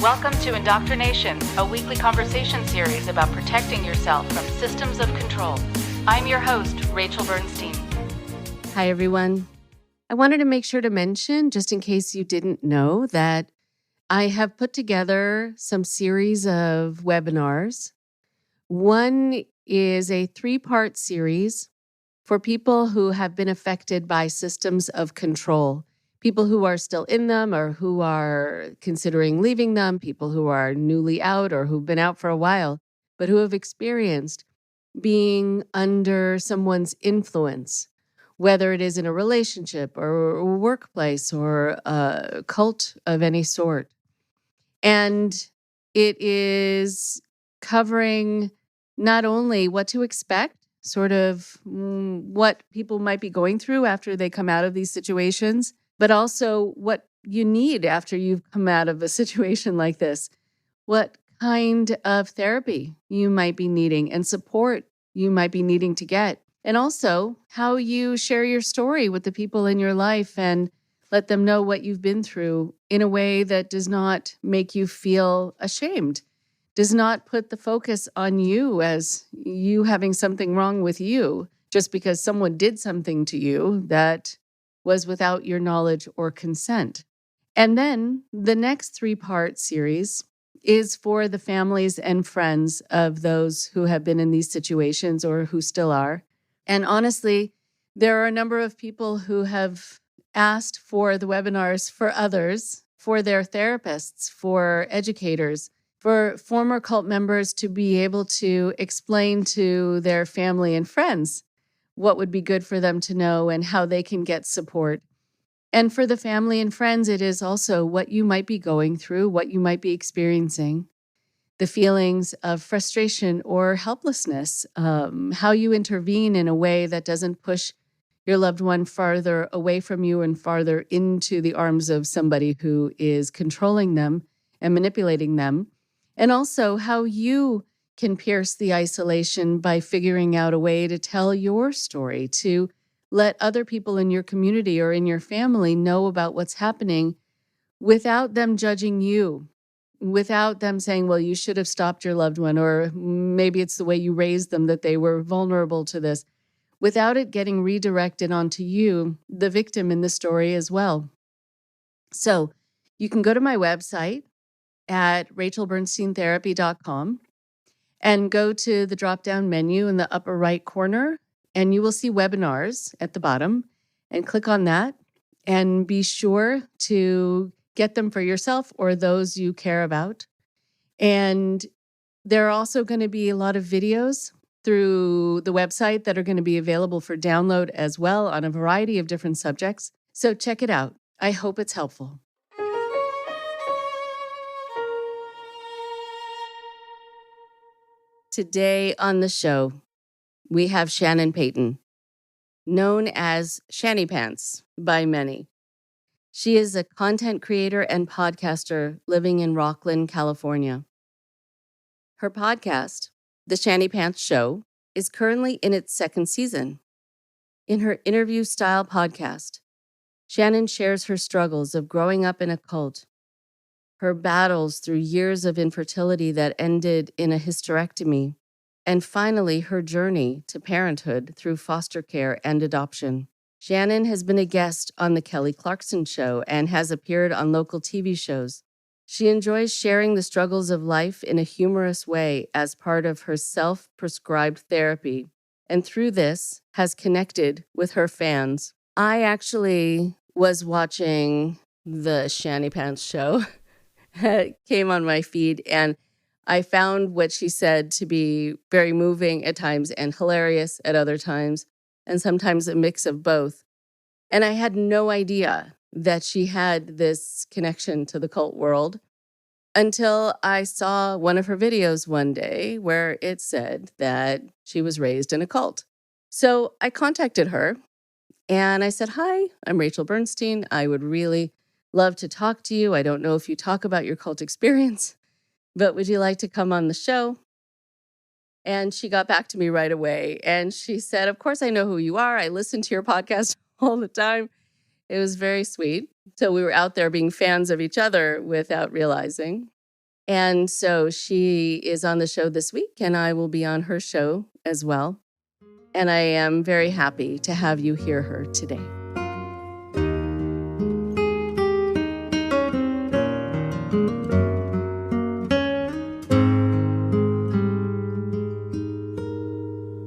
Welcome to IndoctriNation, a weekly conversation series about protecting yourself from systems of control. I'm your host, Rachel Bernstein. Hi, everyone. I wanted to make sure to mention, just in case you didn't know, that I have put together some series of webinars. One is a 3-part series for people who have been affected by systems of control. People who are still in them or who are considering leaving them, people who are newly out or who've been out for a while, but who have experienced being under someone's influence, whether it is in a relationship or a workplace or a cult of any sort. And it is covering not only what to expect, sort of what people might be going through after they come out of these situations, but also what you need after you've come out of a situation like this. What kind of therapy you might be needing and support you might be needing to get. And also how you share your story with the people in your life and let them know what you've been through in a way that does not make you feel ashamed, does not put the focus on you as you having something wrong with you just because someone did something to you that was without your knowledge or consent. And then the next 3-part series is for the families and friends of those who have been in these situations or who still are. And honestly, there are a number of people who have asked for the webinars for others, for their therapists, for educators, for former cult members to be able to explain to their family and friends what would be good for them to know and how they can get support. And for the family and friends, it is also what you might be going through, what you might be experiencing, the feelings of frustration or helplessness, how you intervene in a way that doesn't push your loved one farther away from you and farther into the arms of somebody who is controlling them and manipulating them. And also how you can pierce the isolation by figuring out a way to tell your story, to let other people in your community or in your family know about what's happening without them judging you, without them saying, well, you should have stopped your loved one, or maybe it's the way you raised them that they were vulnerable to this, without it getting redirected onto you, the victim in the story as well. So you can go to my website at rachelbernsteintherapy.com and go to the drop-down menu in the upper right corner, and you will see webinars at the bottom, and click on that and be sure to get them for yourself or those you care about. And there are also going to be a lot of videos through the website that are going to be available for download as well on a variety of different subjects. So check it out. I hope it's helpful. Today on the show, we have Shannon Payton, known as Shanny Pants by many. She is a content creator and podcaster living in Rocklin, California. Her podcast, The Shanny Pants Show, is currently in its 2nd season. In her interview-style podcast, Shannon shares her struggles of growing up in a cult, her battles through years of infertility that ended in a hysterectomy, and finally her journey to parenthood through foster care and adoption. Shannon has been a guest on the Kelly Clarkson Show and has appeared on local TV shows. She enjoys sharing the struggles of life in a humorous way as part of her self-prescribed therapy, and through this has connected with her fans. I actually was watching the Shanny Pants Show. It came on my feed, and I found what she said to be very moving at times and hilarious at other times, and sometimes a mix of both. And I had no idea that she had this connection to the cult world until I saw one of her videos one day where it said that she was raised in a cult. So I contacted her and I said, hi, I'm Rachel Bernstein. I would really love to talk to you. I don't know if you talk about your cult experience, but would you like to come on the show? And she got back to me right away. And she said, of course, I know who you are. I listen to your podcast all the time. It was very sweet. So we were out there being fans of each other without realizing. And so she is on the show this week, and I will be on her show as well. And I am very happy to have you hear her today.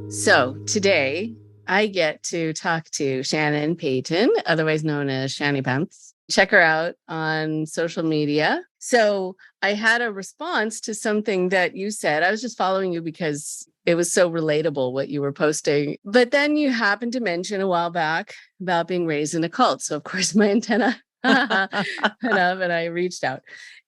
So today I get to talk to Shannon Payton, otherwise known as Shanny Pants. Check her out on social media. So I had a response to something that you said. I was just following you because it was so relatable what you were posting. But then you happened to mention a while back about being raised in a cult. So of course my antenna went up and I reached out.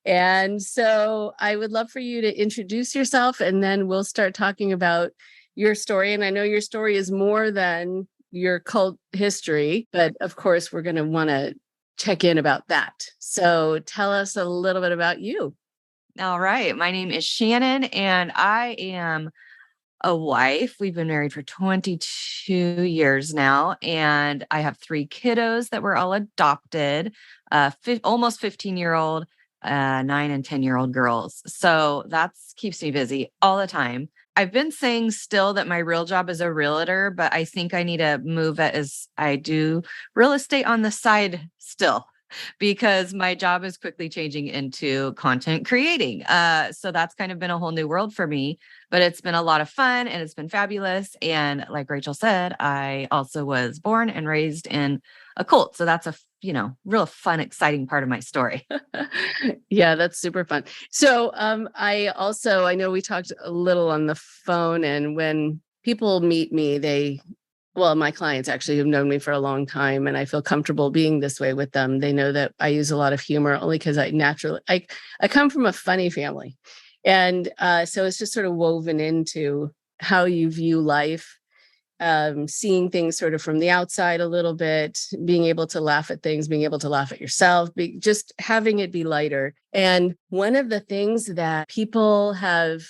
And so I would love for you to introduce yourself, and then we'll start talking about your story. And I know your story is more than your cult history, but of course, we're going to want to check in about that. So tell us a little bit about you. All right. My name is Shannon, and I am a wife. We've been married for 22 years now, and I have 3 kiddos that were all adopted, almost 15-year-old, 9 and 10-year-old girls. So that keeps me busy all the time. I've been saying still that my real job is a realtor, but I think I need to move it as I do real estate on the side still, because my job is quickly changing into content creating. So that's kind of been a whole new world for me, but it's been a lot of fun and it's been fabulous. And like Rachel said, I also was born and raised in a cult. So that's a, real fun, exciting part of my story. Yeah, that's super fun. So I know we talked a little on the phone, and when people meet me, my clients actually have known me for a long time, and I feel comfortable being this way with them. They know that I use a lot of humor only because I come from a funny family. And so it's just sort of woven into how you view life, seeing things sort of from the outside a little bit, being able to laugh at things, being able to laugh at yourself, just having it be lighter. And one of the things that people have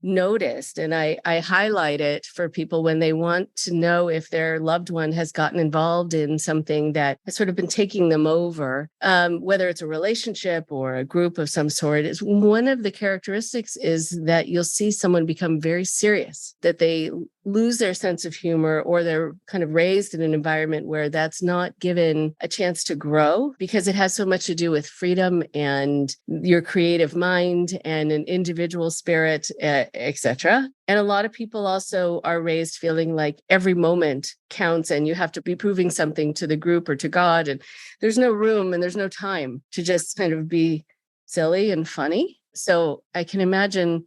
noticed, and I highlight it for people when they want to know if their loved one has gotten involved in something that has sort of been taking them over, whether it's a relationship or a group of some sort, is one of the characteristics is that you'll see someone become very serious, that they lose their sense of humor, or they're kind of raised in an environment where that's not given a chance to grow, because it has so much to do with freedom and your creative mind and an individual spirit, etc. And a lot of people also are raised feeling like every moment counts and you have to be proving something to the group or to God. And there's no room and there's no time to just kind of be silly and funny. So I can imagine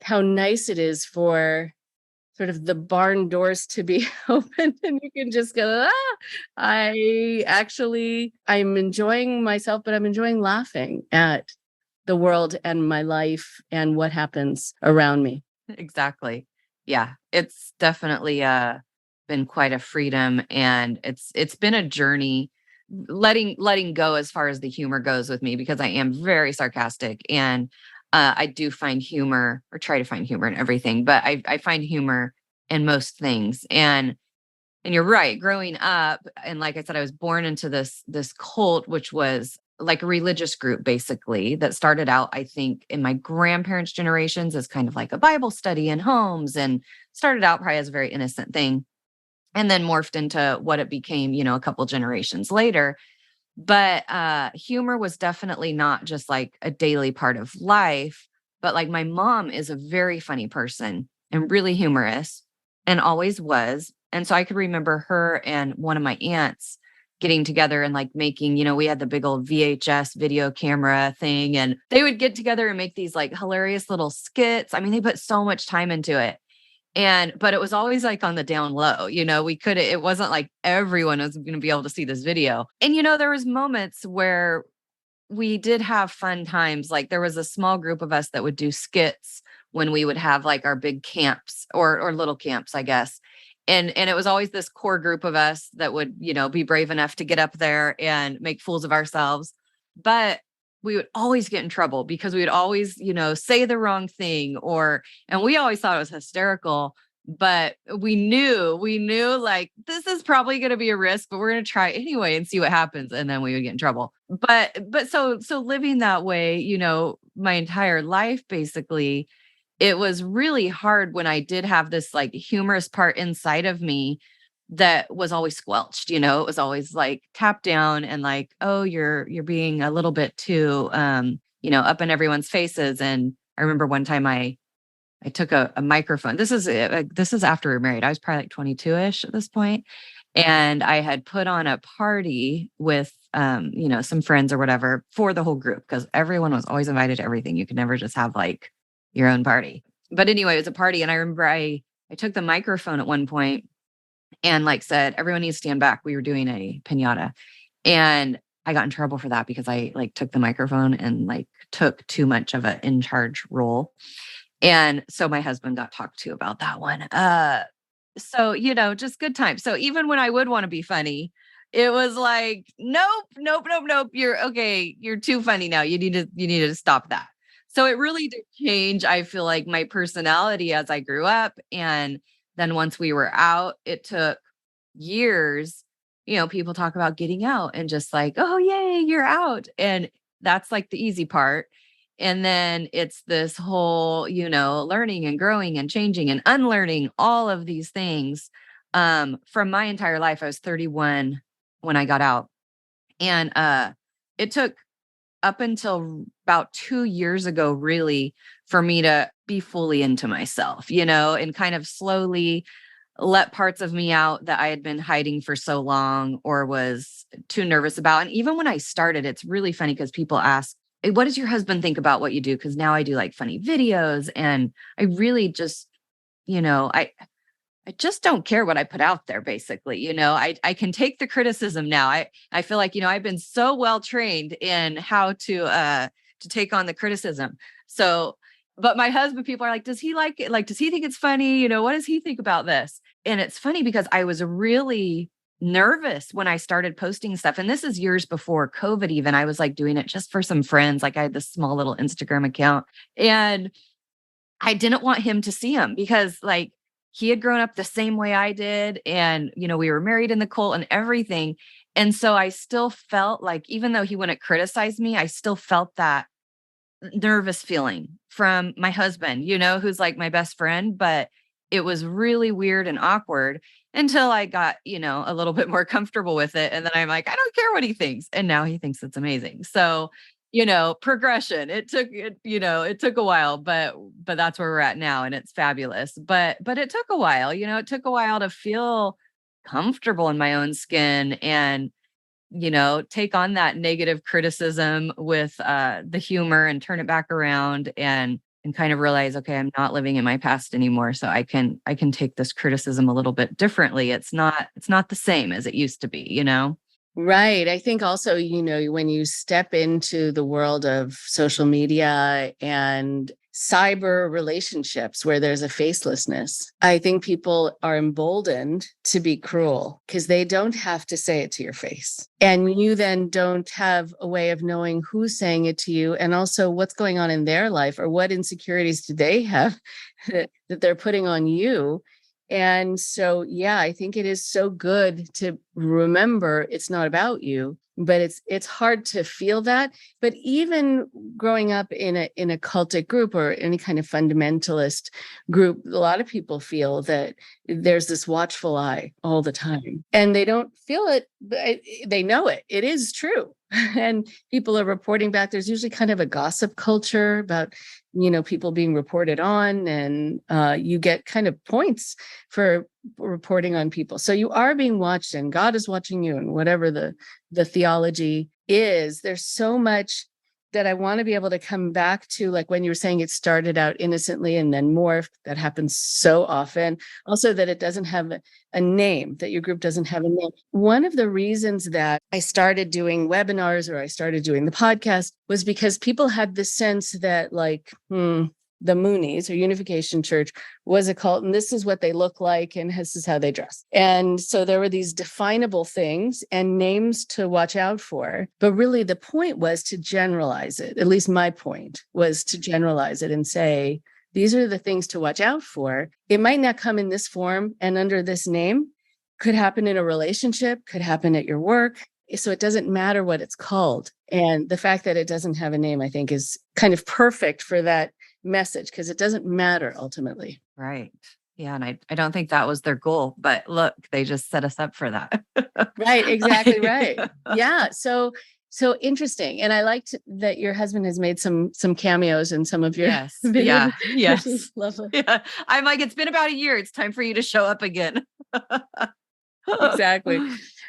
how nice it is for sort of the barn doors to be open and you can just go, I'm enjoying myself, but I'm enjoying laughing at the world and my life and what happens around me. Exactly. Yeah. It's definitely been quite a freedom, and it's been a journey letting go as far as the humor goes with me, because I am very sarcastic, and I do find humor, or try to find humor in everything, but I find humor in most things. And you're right, growing up, and like I said, I was born into this cult, which was like a religious group, basically, that started out, I think, in my grandparents' generations as kind of like a Bible study in homes, and started out probably as a very innocent thing, and then morphed into what it became, a couple generations later. But humor was definitely not just like a daily part of life, but like my mom is a very funny person and really humorous, and always was. And so I could remember her and one of my aunts getting together and like making, we had the big old VHS video camera thing, and they would get together and make these like hilarious little skits. I mean, they put so much time into it. But it was always like on the down low, it wasn't like everyone was going to be able to see this video. And, there was moments where we did have fun times. Like there was a small group of us that would do skits when we would have like our big camps or little camps, I guess. And it was always this core group of us that would, be brave enough to get up there and make fools of ourselves. But we would always get in trouble because we would always, say the wrong thing, and we always thought it was hysterical, but we knew like, this is probably going to be a risk, but we're going to try anyway and see what happens. And then we would get in trouble. But so living that way, my entire life, basically, it was really hard when I did have this like humorous part inside of me that was always squelched. It was always like tapped down and like, oh, you're being a little bit too, up in everyone's faces. And I remember one time I took a microphone. This is after we were married. I was probably like 22-ish at this point. And I had put on a party with, some friends or whatever for the whole group, because everyone was always invited to everything. You could never just have like your own party. But anyway, it was a party. And I remember I took the microphone at one point and like said, everyone needs to stand back. We were doing a piñata. And I got in trouble for that because I like took the microphone and like took too much of an in charge role. And so my husband got talked to about that one. So, just good times. So even when I would want to be funny, it was like, nope. You're too funny now. You need to stop that. So it really did change, I feel like, my personality as I grew up. And then once we were out, it took years. People talk about getting out and just like, oh, yay, you're out. And that's like the easy part. And then it's this whole, learning and growing and changing and unlearning all of these things. From my entire life, I was 31 when I got out. And it took up until about 2 years ago, really, for me to be fully into myself, and kind of slowly let parts of me out that I had been hiding for so long or was too nervous about. And even when I started, it's really funny because people ask, hey, what does your husband think about what you do? Because now I do like funny videos and I really just, I just don't care what I put out there, basically. I can take the criticism now. I feel like, I've been so well trained in how to take on the criticism. So, but my husband, people are like, does he like it? Like, does he think it's funny? What does he think about this? And it's funny because I was really nervous when I started posting stuff. And this is years before COVID even. I was like doing it just for some friends. Like I had this small little Instagram account and I didn't want him to see him because like he had grown up the same way I did. And, we were married in the cult and everything. And so I still felt like, even though he wouldn't criticize me, I still felt that nervous feeling from my husband, who's like my best friend, but it was really weird and awkward until I got, a little bit more comfortable with it. And then I'm like, I don't care what he thinks. And now he thinks it's amazing. So, progression. It took a while, but that's where we're at now and it's fabulous. But it took a while, it took a while to feel comfortable in my own skin and take on that negative criticism with the humor and turn it back around and kind of realize, okay, I'm not living in my past anymore. So I can take this criticism a little bit differently. It's not the same as it used to be, Right. I think also, when you step into the world of social media and cyber relationships where there's a facelessness, I think people are emboldened to be cruel because they don't have to say it to your face. And you then don't have a way of knowing who's saying it to you and also what's going on in their life or what insecurities do they have that they're putting on you. And so, yeah, I think it is so good to remember it's not about you, but it's hard to feel that. But even growing up in a cultic group or any kind of fundamentalist group, a lot of people feel that there's this watchful eye all the time, and they don't feel it, but they know it. It is true. And people are reporting back. There's usually kind of a gossip culture about, people being reported on, and you get kind of points for reporting on people. So you are being watched and God is watching you, and whatever the theology is, there's so much that I want to be able to come back to, like when you were saying it started out innocently and then morphed. That happens so often. Also that it doesn't have a name, that your group doesn't have a name. One of the reasons that I started doing webinars or I started doing the podcast was because people had the sense that like, the Moonies or Unification Church was a cult, and this is what they look like, and this is how they dress. And so there were these definable things and names to watch out for. But really the point was to generalize it. At least my point was to generalize it and say, these are the things to watch out for. It might not come in this form and under this name, could happen in a relationship, could happen at your work. So it doesn't matter what it's called. And the fact that it doesn't have a name, I think, is kind of perfect for that message, because it doesn't matter ultimately. Right. Yeah. And I don't think that was their goal, but look, they just set us up for that. Right. Exactly. Right. Yeah. So interesting. And I liked that your husband has made some cameos in some of your Yes. videos. Yeah. Which Yes. is lovely. Yeah. I'm like, it's been about a year. It's time for you to show up again. Exactly.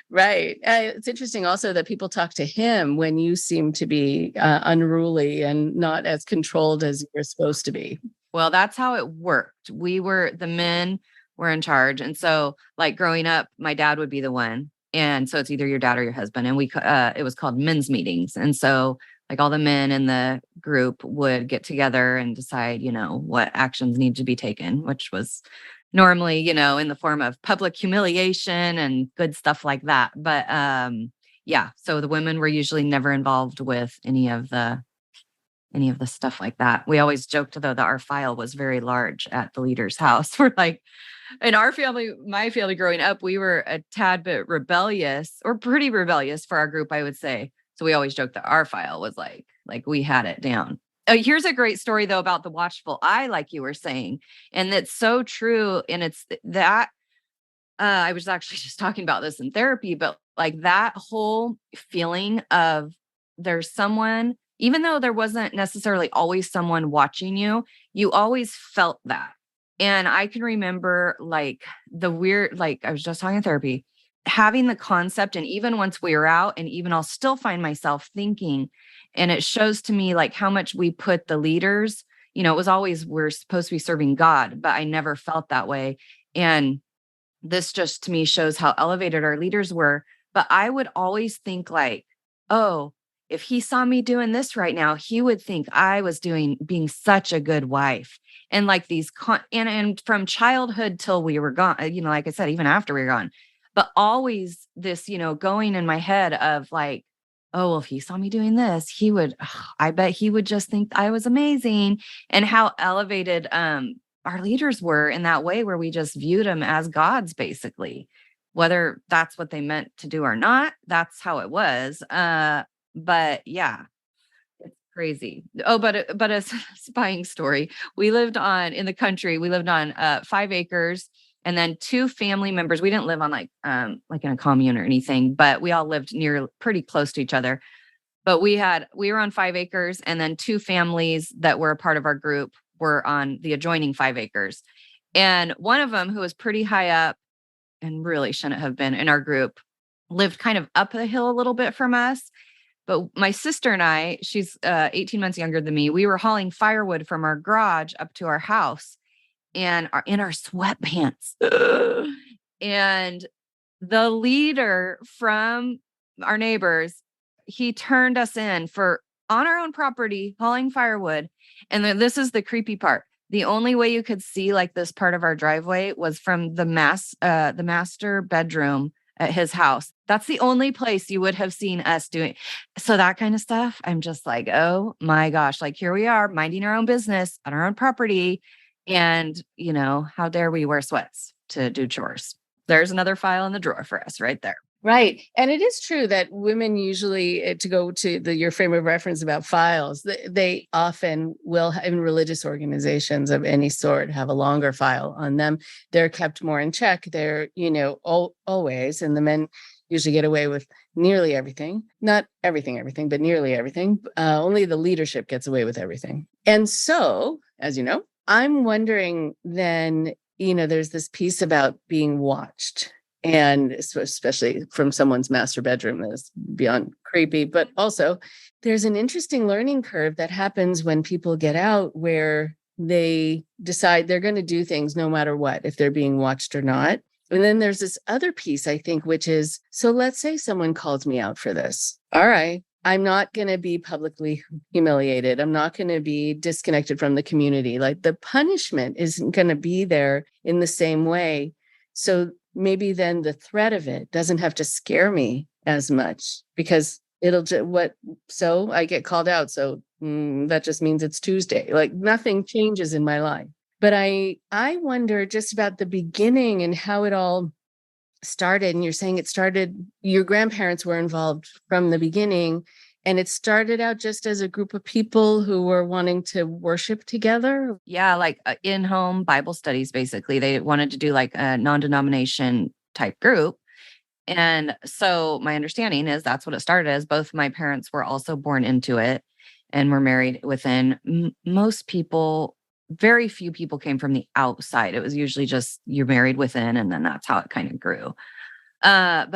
Right. It's interesting also that people talk to him when you seem to be unruly and not as controlled as you're supposed to be. Well, that's how it worked. The men were in charge. And so like growing up, my dad would be the one. And so it's either your dad or your husband. And it was called men's meetings. And so like all the men in the group would get together and decide, what actions need to be taken, which was normally, in the form of public humiliation and good stuff like that. But yeah, so the women were usually never involved with any of the stuff like that. We always joked though that our file was very large at the leader's house. We're like, in our family, my family growing up, we were a tad bit rebellious, or pretty rebellious for our group, I would say. So we always joked that our file was like we had it down. Here's a great story though about the watchful eye, like you were saying. And that's so true. And it's that I was actually just talking about this in therapy, but like that whole feeling of there's someone, even though there wasn't necessarily always someone watching you, you always felt that. And I can remember like the weird, like I was just talking in therapy, having the concept. And even once we were out, and even I'll still find myself thinking, and it shows to me like how much we put the leaders, it was always, we're supposed to be serving God, but I never felt that way. And this just to me shows how elevated our leaders were. But I would always think like, oh, if he saw me doing this right now, he would think I was being such a good wife. And like and from childhood till we were gone, like I said, even after we were gone, but always this, going in my head of like, oh, well, if he saw me doing this, I bet he would just think I was amazing. And how elevated, our leaders were in that way, where we just viewed them as gods, basically, whether that's what they meant to do or not. That's how it was. But yeah, it's crazy. Oh, but a spying story. We lived in the country. We lived on 5 acres, and then 2 family members. We didn't live on like in a commune or anything, but we all lived pretty close to each other. But we were on 5 acres, and then 2 families that were a part of our group were on the adjoining 5 acres. And one of them, who was pretty high up and really shouldn't have been in our group, lived kind of up the hill a little bit from us. But my sister and I, she's 18 months younger than me, we were hauling firewood from our garage up to our house, and in our sweatpants. And the leader from our neighbors, he turned us in for on our own property hauling firewood. And then this is the creepy part. The only way you could see like this part of our driveway was from the master bedroom at his house. That's the only place you would have seen us doing. So that kind of stuff, I'm just like, oh my gosh, like here we are minding our own business on our own property. And, how dare we wear sweats to do chores? There's another file in the drawer for us right there. Right. And it is true that women usually, to go to your frame of reference about files, they often will, in religious organizations of any sort, have a longer file on them. They're kept more in check. They're, always, and the men usually get away with nearly everything. Not everything, but nearly everything. Only the leadership gets away with everything. And so, as you know, I'm wondering then, there's this piece about being watched. And especially from someone's master bedroom, that is beyond creepy. But also, there's an interesting learning curve that happens when people get out, where they decide they're going to do things no matter what, if they're being watched or not. And then there's this other piece, I think, which is, so let's say someone calls me out for this. All right, I'm not going to be publicly humiliated. I'm not going to be disconnected from the community. Like the punishment isn't going to be there in the same way. So maybe then the threat of it doesn't have to scare me as much, because so I get called out. So that just means it's Tuesday. Like nothing changes in my life. But I wonder just about the beginning and how it all started, and you're saying it started, your grandparents were involved from the beginning, and it started out just as a group of people who were wanting to worship together. Yeah, like in-home Bible studies, basically. They wanted to do like a non-denomination type group. And so my understanding is that's what it started as. Both my parents were also born into it and were married within. Most people, very few people came from the outside. It was usually just you're married within, and then that's how it kind of grew. But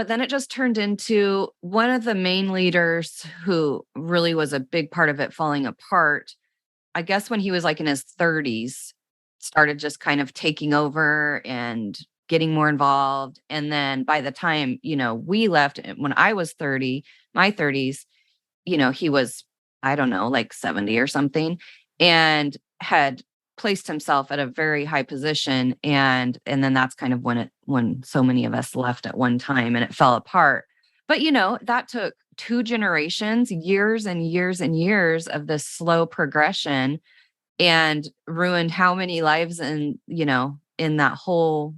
then it just turned into one of the main leaders who really was a big part of it falling apart. I guess when he was like in his 30s, started just kind of taking over and getting more involved. And then by the time, we left when I was 30, my 30s, he was, I don't know, like 70 or something, and had placed himself at a very high position. And then that's kind of when so many of us left at one time and it fell apart. But, that took 2 generations, years and years and years of this slow progression, and ruined how many lives in that whole,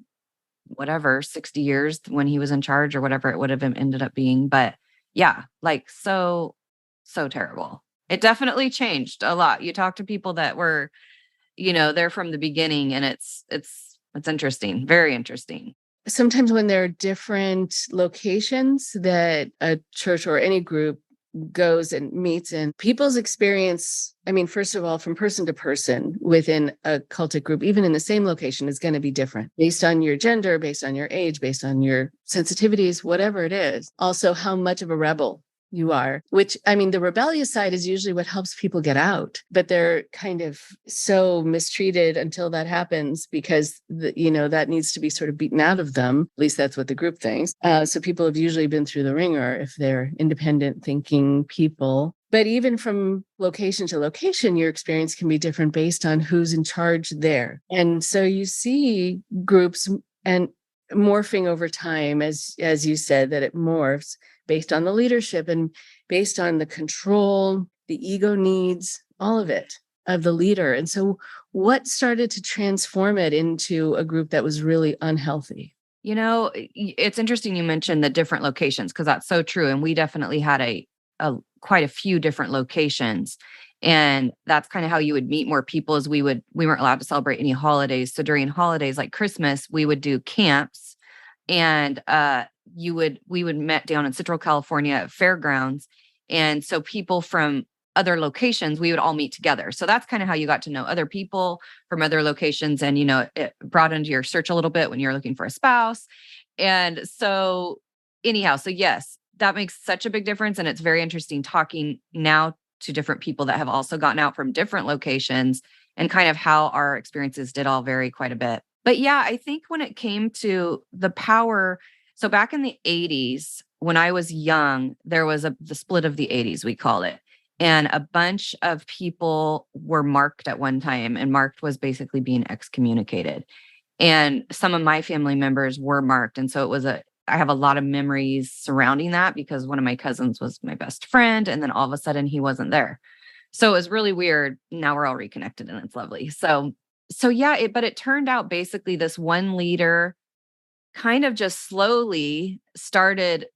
whatever, 60 years when he was in charge or whatever it would have ended up being. But yeah, like so terrible. It definitely changed a lot. You talk to people that were, they're from the beginning, and it's interesting, very interesting. Sometimes when there are different locations that a church or any group goes and meets in, people's experience, I mean, first of all, from person to person within a cultic group, even in the same location, is going to be different based on your gender, based on your age, based on your sensitivities, whatever it is. Also, how much of a rebel you are, which, I mean, the rebellious side is usually what helps people get out, but they're kind of so mistreated until that happens, because that needs to be sort of beaten out of them. At least that's what the group thinks. So people have usually been through the ringer if they're independent thinking people. But even from location to location, your experience can be different based on who's in charge there. And so you see groups and morphing over time, as you said, that it morphs based on the leadership and based on the control, the ego needs, all of it, of the leader. And so what started to transform it into a group that was really unhealthy? It's interesting you mentioned the different locations, because that's so true. And we definitely had a quite a few different locations. And that's kind of how you would meet more people, as we weren't allowed to celebrate any holidays. So during holidays like Christmas, we would do camps, and we would meet down in Central California at fairgrounds. And so people from other locations, we would all meet together. So that's kind of how you got to know other people from other locations. And, it brought into your search a little bit when you're looking for a spouse. And so anyhow, so yes, that makes such a big difference. And it's very interesting talking now to different people that have also gotten out from different locations, and kind of how our experiences did all vary quite a bit. But yeah, I think when it came to the power, so back in the 80s, when I was young, there was the split of the 80s, we call it. And a bunch of people were marked at one time, and marked was basically being excommunicated. And some of my family members were marked. And so I have a lot of memories surrounding that, because one of my cousins was my best friend, and then all of a sudden he wasn't there. So it was really weird. Now we're all reconnected, and it's lovely. So yeah, but it turned out basically this one leader kind of just slowly started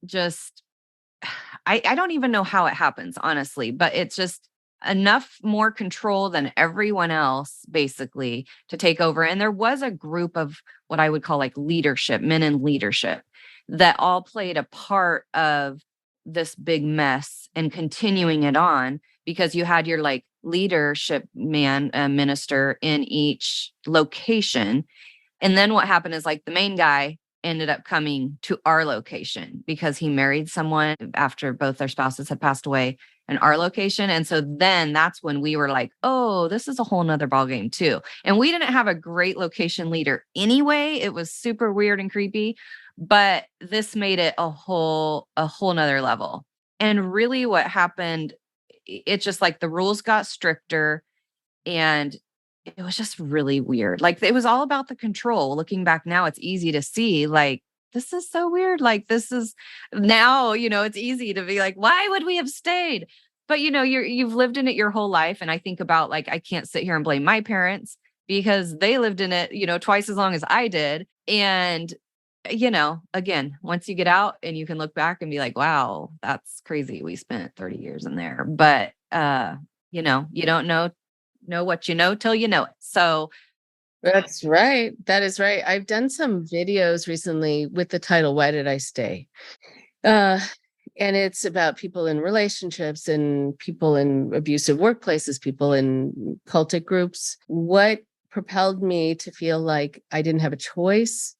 I don't even know how it happens, honestly, but it's just enough more control than everyone else, basically, to take over. And there was a group of what I would call like leadership, men in leadership, that all played a part of this big mess and continuing it on, because you had your like leadership minister in each location. And then what happened is, like, the main guy ended up coming to our location because he married someone after both their spouses had passed away in our location. And so then that's when we were like, oh, this is a whole nother ballgame too. And we didn't have a great location leader anyway. It was super weird and creepy, but this made it a whole nother level. And really what happened, it's just like the rules got stricter, and it was just really weird. Like, it was all about the control. Looking back now, it's easy to see, like, this is so weird. Like, this is now, it's easy to be like, why would we have stayed? But, you've lived in it your whole life. And I think about, like, I can't sit here and blame my parents because they lived in it, twice as long as I did. And again, once you get out and you can look back and be like, wow, that's crazy. We spent 30 years in there. But, you don't know what you know till you know it. So That's right. That is right. I've done some videos recently with the title, Why Did I Stay? Uh, and it's about people in relationships and people in abusive workplaces, people in cultic groups. What propelled me to feel like I didn't have a choice,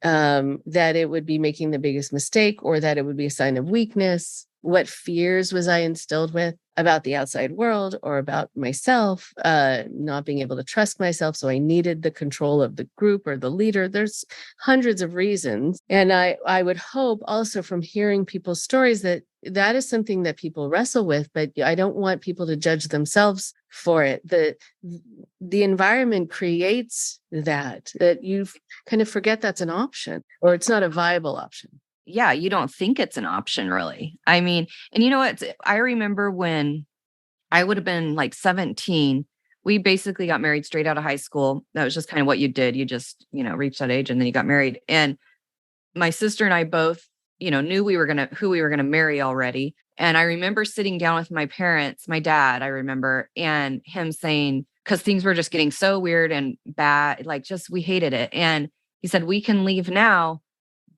that it would be making the biggest mistake or that it would be a sign of weakness? What fears was I instilled with about the outside world or about myself, not being able to trust myself? So I needed the control of the group or the leader. There's hundreds of reasons. And I would hope also from hearing people's stories that that is something that people wrestle with, but I don't want people to judge themselves for it. The environment creates that you kind of forget that's an option or it's not a viable option. yeah, you don't think it's an option really. I mean, and you know what? I remember when I would have been like 17, we basically got married straight out of high school. That was just kind of what you did. You just, reached that age and then you got married. And my sister and I both, knew who we were going to marry already. And I remember sitting down with my parents, my dad, I remember, and him saying, because things were just getting so weird and bad, like just we hated it. And he said, we can leave now,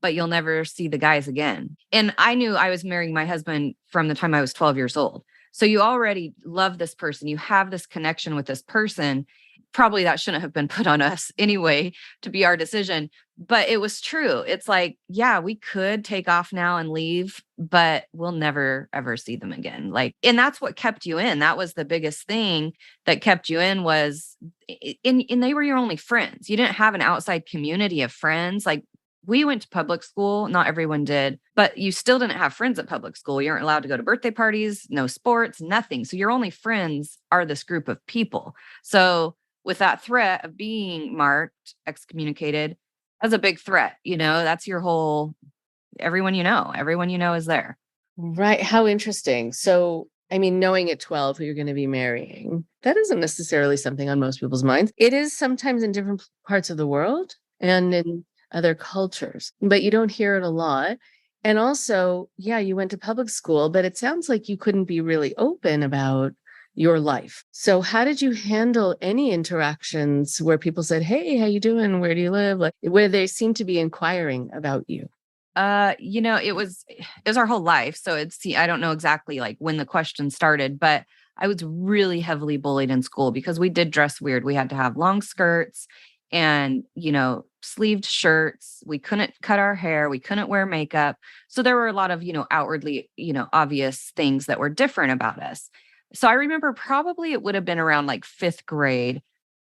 but you'll never see the guys again. And I knew I was marrying my husband from the time I was 12 years old. So you already love this person. You have this connection with this person. Probably that shouldn't have been put on us anyway to be our decision, but it was true. It's like, yeah, we could take off now and leave, but we'll never ever see them again. Like, and that's what kept you in. That was the biggest thing that kept you in was, and they were your only friends. You didn't have an outside community of friends. Like we went to public school. Not everyone did, but you still didn't have friends at public school. You weren't allowed to go to birthday parties, no sports, nothing. So your only friends are this group of people. So with that threat of being marked, excommunicated, that's a big threat. That's your whole, everyone you know is there. Right. How interesting. So, I mean, knowing at 12 who you're going to be marrying, that isn't necessarily something on most people's minds. It is sometimes in different parts of the world and in other cultures, but you don't hear it a lot. And also, yeah, you went to public school, but it sounds like you couldn't be really open about your life. So how did you handle any interactions where people said, hey, how you doing? Where do you live? Like where they seem to be inquiring about you? It was our whole life. So I don't know exactly like when the question started, but I was really heavily bullied in school because we did dress weird. We had to have long skirts and, sleeved shirts. We couldn't cut our hair. We couldn't wear makeup. So there were a lot of, outwardly, obvious things that were different about us. So I remember probably it would have been around like 5th grade.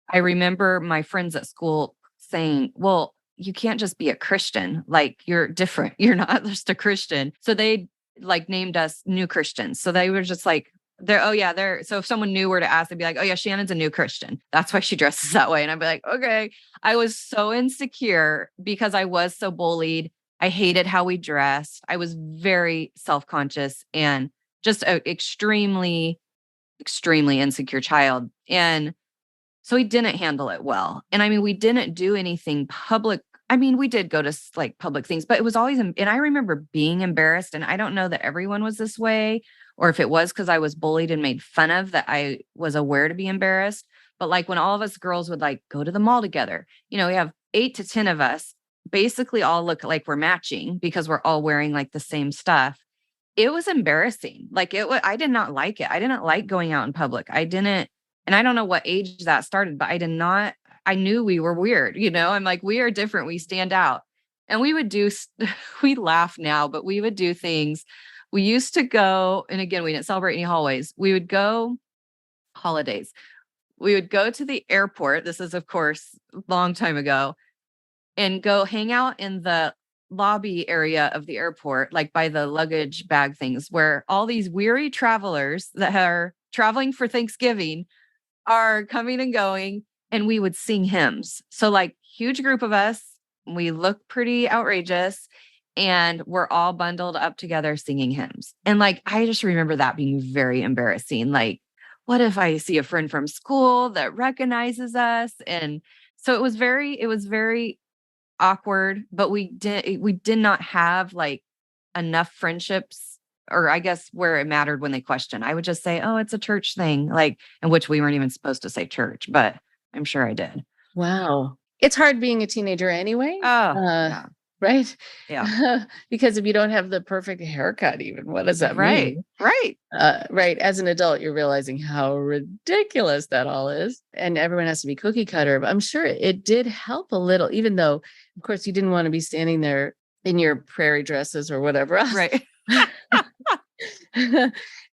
I remember my friends at school saying, well, you can't just be a Christian. Like you're different. You're not just a Christian. So they like named us new Christians. So they were just like, so if someone knew where to ask, they'd be like, oh yeah, Shannon's a new Christian. That's why she dresses that way. And I'd be like, okay. I was so insecure because I was so bullied. I hated how we dressed. I was very self-conscious and just an extremely, extremely insecure child. And so he didn't handle it well. And I mean, we didn't do anything public. I mean, we did go to like public things, but it was always, and I remember being embarrassed. And I don't know that everyone was this way, or if it was because I was bullied and made fun of that I was aware to be embarrassed. But like when all of us girls would like go to the mall together, we have 8 to 10 of us basically all look like we're matching because we're all wearing like the same stuff. It was embarrassing. Like I did not like it. I didn't like going out in public. I didn't. And I don't know what age that started, but I knew we were weird. I'm like, we are different. We stand out. And we would we laugh now, but we would do things. We used to go, and again, we didn't celebrate any holidays. We would go holidays. We would go to the airport. This is, of course, a long time ago, and go hang out in the lobby area of the airport, like by the luggage bag things, where all these weary travelers that are traveling for Thanksgiving are coming and going, and we would sing hymns. So like huge group of us, we look pretty outrageous and we're all bundled up together singing hymns. And like, I just remember that being very embarrassing. Like, what if I see a friend from school that recognizes us? And so it was very awkward, but we did not have like enough friendships, or I guess where it mattered when they questioned. I would just say, "Oh, it's a church thing," like, in which we weren't even supposed to say church, but I'm sure I did. Wow. It's hard being a teenager anyway. Oh, yeah. Right? Yeah. Because if you don't have the perfect haircut, even, what does that Right. mean? Right. Right. As an adult, you're realizing how ridiculous that all is. And everyone has to be cookie cutter. But I'm sure it did help a little, even though, of course, you didn't want to be standing there in your prairie dresses or whatever else. Right.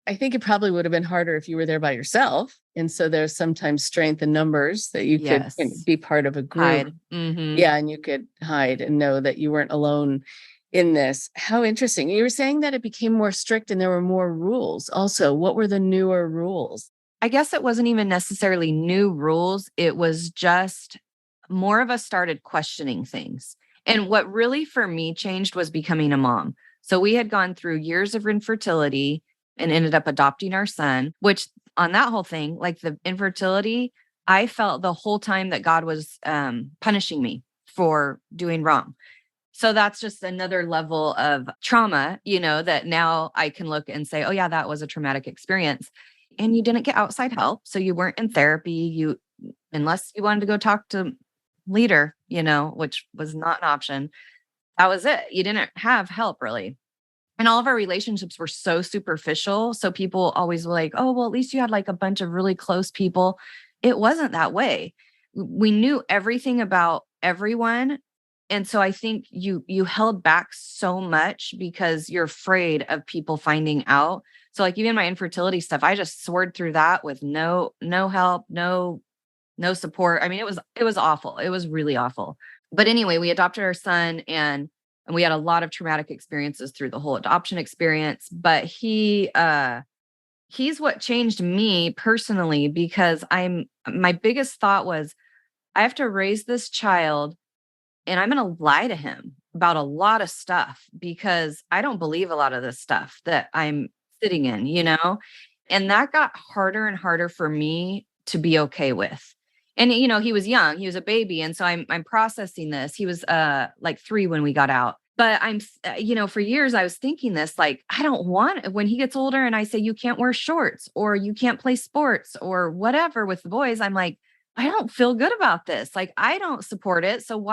I think it probably would have been harder if you were there by yourself. And so there's sometimes strength in numbers that you could Yes. be part of a group. Hide. Mhm. Yeah. And you could hide and know that you weren't alone in this. How interesting. You were saying that it became more strict and there were more rules. Also, what were the newer rules? I guess it wasn't even necessarily new rules. It was just more of us started questioning things. And what really for me changed was becoming a mom. So we had gone through years of infertility and ended up adopting our son, which on that whole thing, like the infertility, I felt the whole time that God was punishing me for doing wrong. So that's just another level of trauma, that now I can look and say, oh yeah, that was a traumatic experience. And you didn't get outside help. So you weren't in therapy. Unless you wanted to go talk to leader, which was not an option. That was it. You didn't have help really. And all of our relationships were so superficial. So people always were like, oh, well, at least you had like a bunch of really close people. It wasn't that way. We knew everything about everyone. And so I think you held back so much because you're afraid of people finding out. So like even my infertility stuff, I just soared through that with no help, no support. I mean, it was awful. It was really awful. But anyway, we adopted our son and we had a lot of traumatic experiences through the whole adoption experience. But he's what changed me personally, because my biggest thought was I have to raise this child and I'm going to lie to him about a lot of stuff because I don't believe a lot of this stuff that I'm sitting in, and that got harder and harder for me to be okay with. And, he was young, he was a baby. And so I'm processing this. He was like 3 when we got out. But for years I was thinking this, like, I don't want, when he gets older and I say, you can't wear shorts or you can't play sports or whatever with the boys, I'm like, I don't feel good about this. Like, I don't support it. So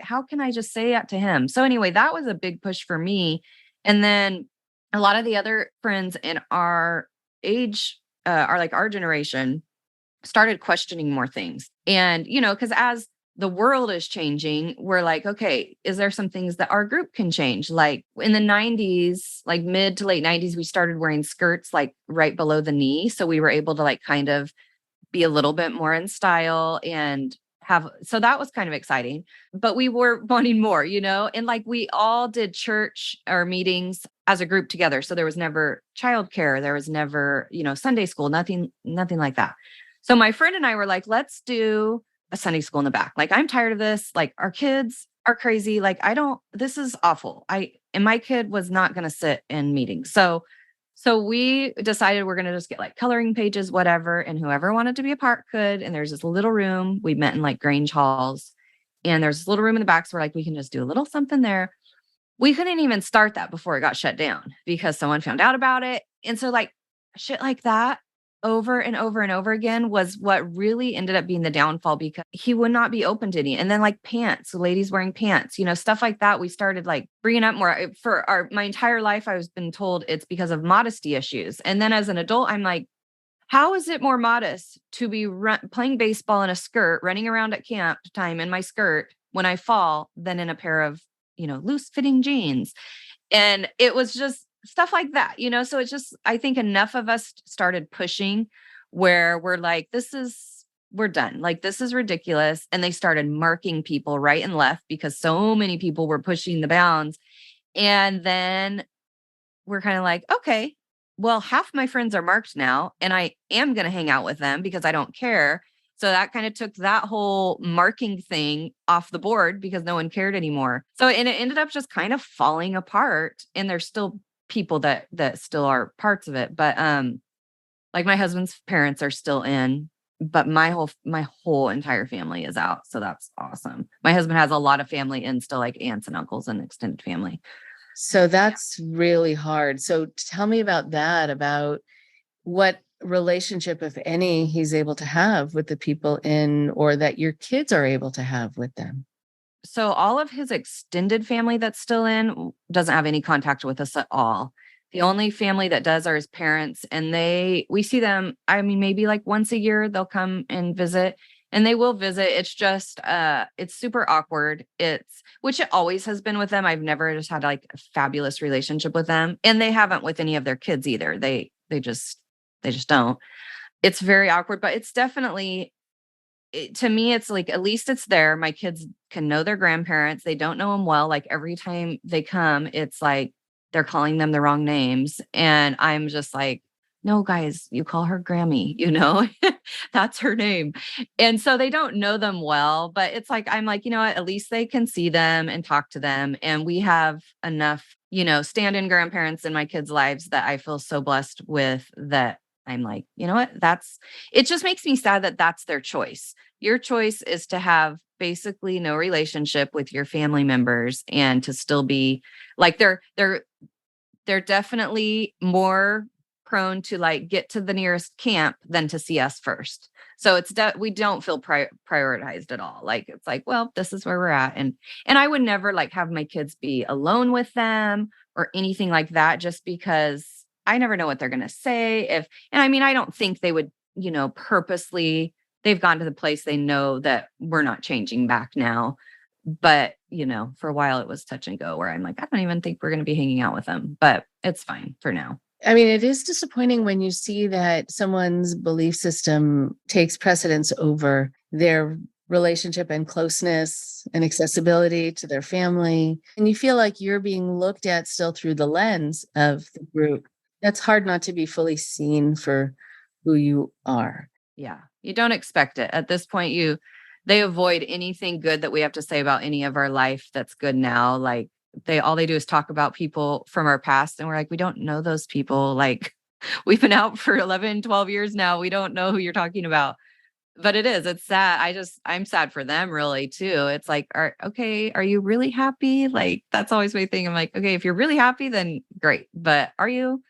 how can I just say that to him? So anyway, that was a big push for me. And then a lot of the other friends in our age, our generation, started questioning more things. And, because as the world is changing, we're like, okay, is there some things that our group can change? Like in the 90s, like mid to late 90s, we started wearing skirts like right below the knee. So we were able to like kind of be a little bit more in style and so that was kind of exciting, but we were wanting more, and like we all did church or meetings as a group together. So there was never childcare. There was never, Sunday school, nothing like that. So my friend and I were like, let's do a Sunday school in the back. Like, I'm tired of this. Like, our kids are crazy. Like, this is awful. And my kid was not going to sit in meetings. So we decided we're going to just get like coloring pages, whatever. And whoever wanted to be a part could. And there's this little room. We met in like Grange halls. And there's this little room in the back. So we're like, we can just do a little something there. We couldn't even start that before it got shut down because someone found out about it. And so like shit like that over and over and over again was what really ended up being the downfall, because he would not be open to any. And then like pants, ladies wearing pants, stuff like that. We started like bringing up more. For my entire life, I was been told it's because of modesty issues. And then as an adult, I'm like, how is it more modest to be playing baseball in a skirt, running around at camp time in my skirt when I fall, than in a pair of, loose fitting jeans? And it was just stuff like that, so it's just, I think enough of us started pushing where we're like, we're done. Like, this is ridiculous. And they started marking people right and left because so many people were pushing the bounds. And then we're kind of like, okay, well, half my friends are marked now, and I am going to hang out with them because I don't care. So that kind of took that whole marking thing off the board because no one cared anymore. So, and it ended up just kind of falling apart. And there's still people that still are parts of it. But like my husband's parents are still in, but my whole entire family is out. So that's awesome. My husband has a lot of family and still like aunts and uncles and extended family. So that's really hard. So tell me about that, about what relationship, if any, he's able to have with the people in, or that your kids are able to have with them. So all of his extended family that's still in doesn't have any contact with us at all. The only family that does are his parents, and we see them, I mean, maybe like once a year they'll come and visit, and they will visit. It's just it's super awkward. Which it always has been with them. I've never just had like a fabulous relationship with them, and they haven't with any of their kids either. They just don't. It's very awkward, but it's definitely, to me, it's like, at least it's there. My kids can know their grandparents. They don't know them well. Like every time they come, it's like they're calling them the wrong names. And I'm just like, no, guys, you call her Grammy, that's her name. And so they don't know them well, but it's like, I'm like, you know what, at least they can see them and talk to them. And we have enough, stand-in grandparents in my kids' lives that I feel so blessed with, that I'm like, you know what? It just makes me sad that that's their choice. Your choice is to have basically no relationship with your family members and to still be like, they're definitely more prone to like get to the nearest camp than to see us first. So we don't feel prioritized at all. Like, it's like, well, this is where we're at. And I would never like have my kids be alone with them or anything like that, just because I never know what they're going to say. And I mean, I don't think they would, purposely, they've gotten to the place they know that we're not changing back now. But, for a while it was touch and go, where I'm like, I don't even think we're going to be hanging out with them, but it's fine for now. I mean, it is disappointing when you see that someone's belief system takes precedence over their relationship and closeness and accessibility to their family. And you feel like you're being looked at still through the lens of the group. That's hard not to be fully seen for who you are. Yeah. You don't expect it. At this point, they avoid anything good that we have to say about any of our life that's good now. Like, all they do is talk about people from our past, and we're like, we don't know those people. Like, we've been out for 11, 12 years now. We don't know who you're talking about. But it's sad. I'm sad for them, really, too. It's like, are you really happy? Like, that's always my thing. I'm like, okay, if you're really happy, then great. But are you?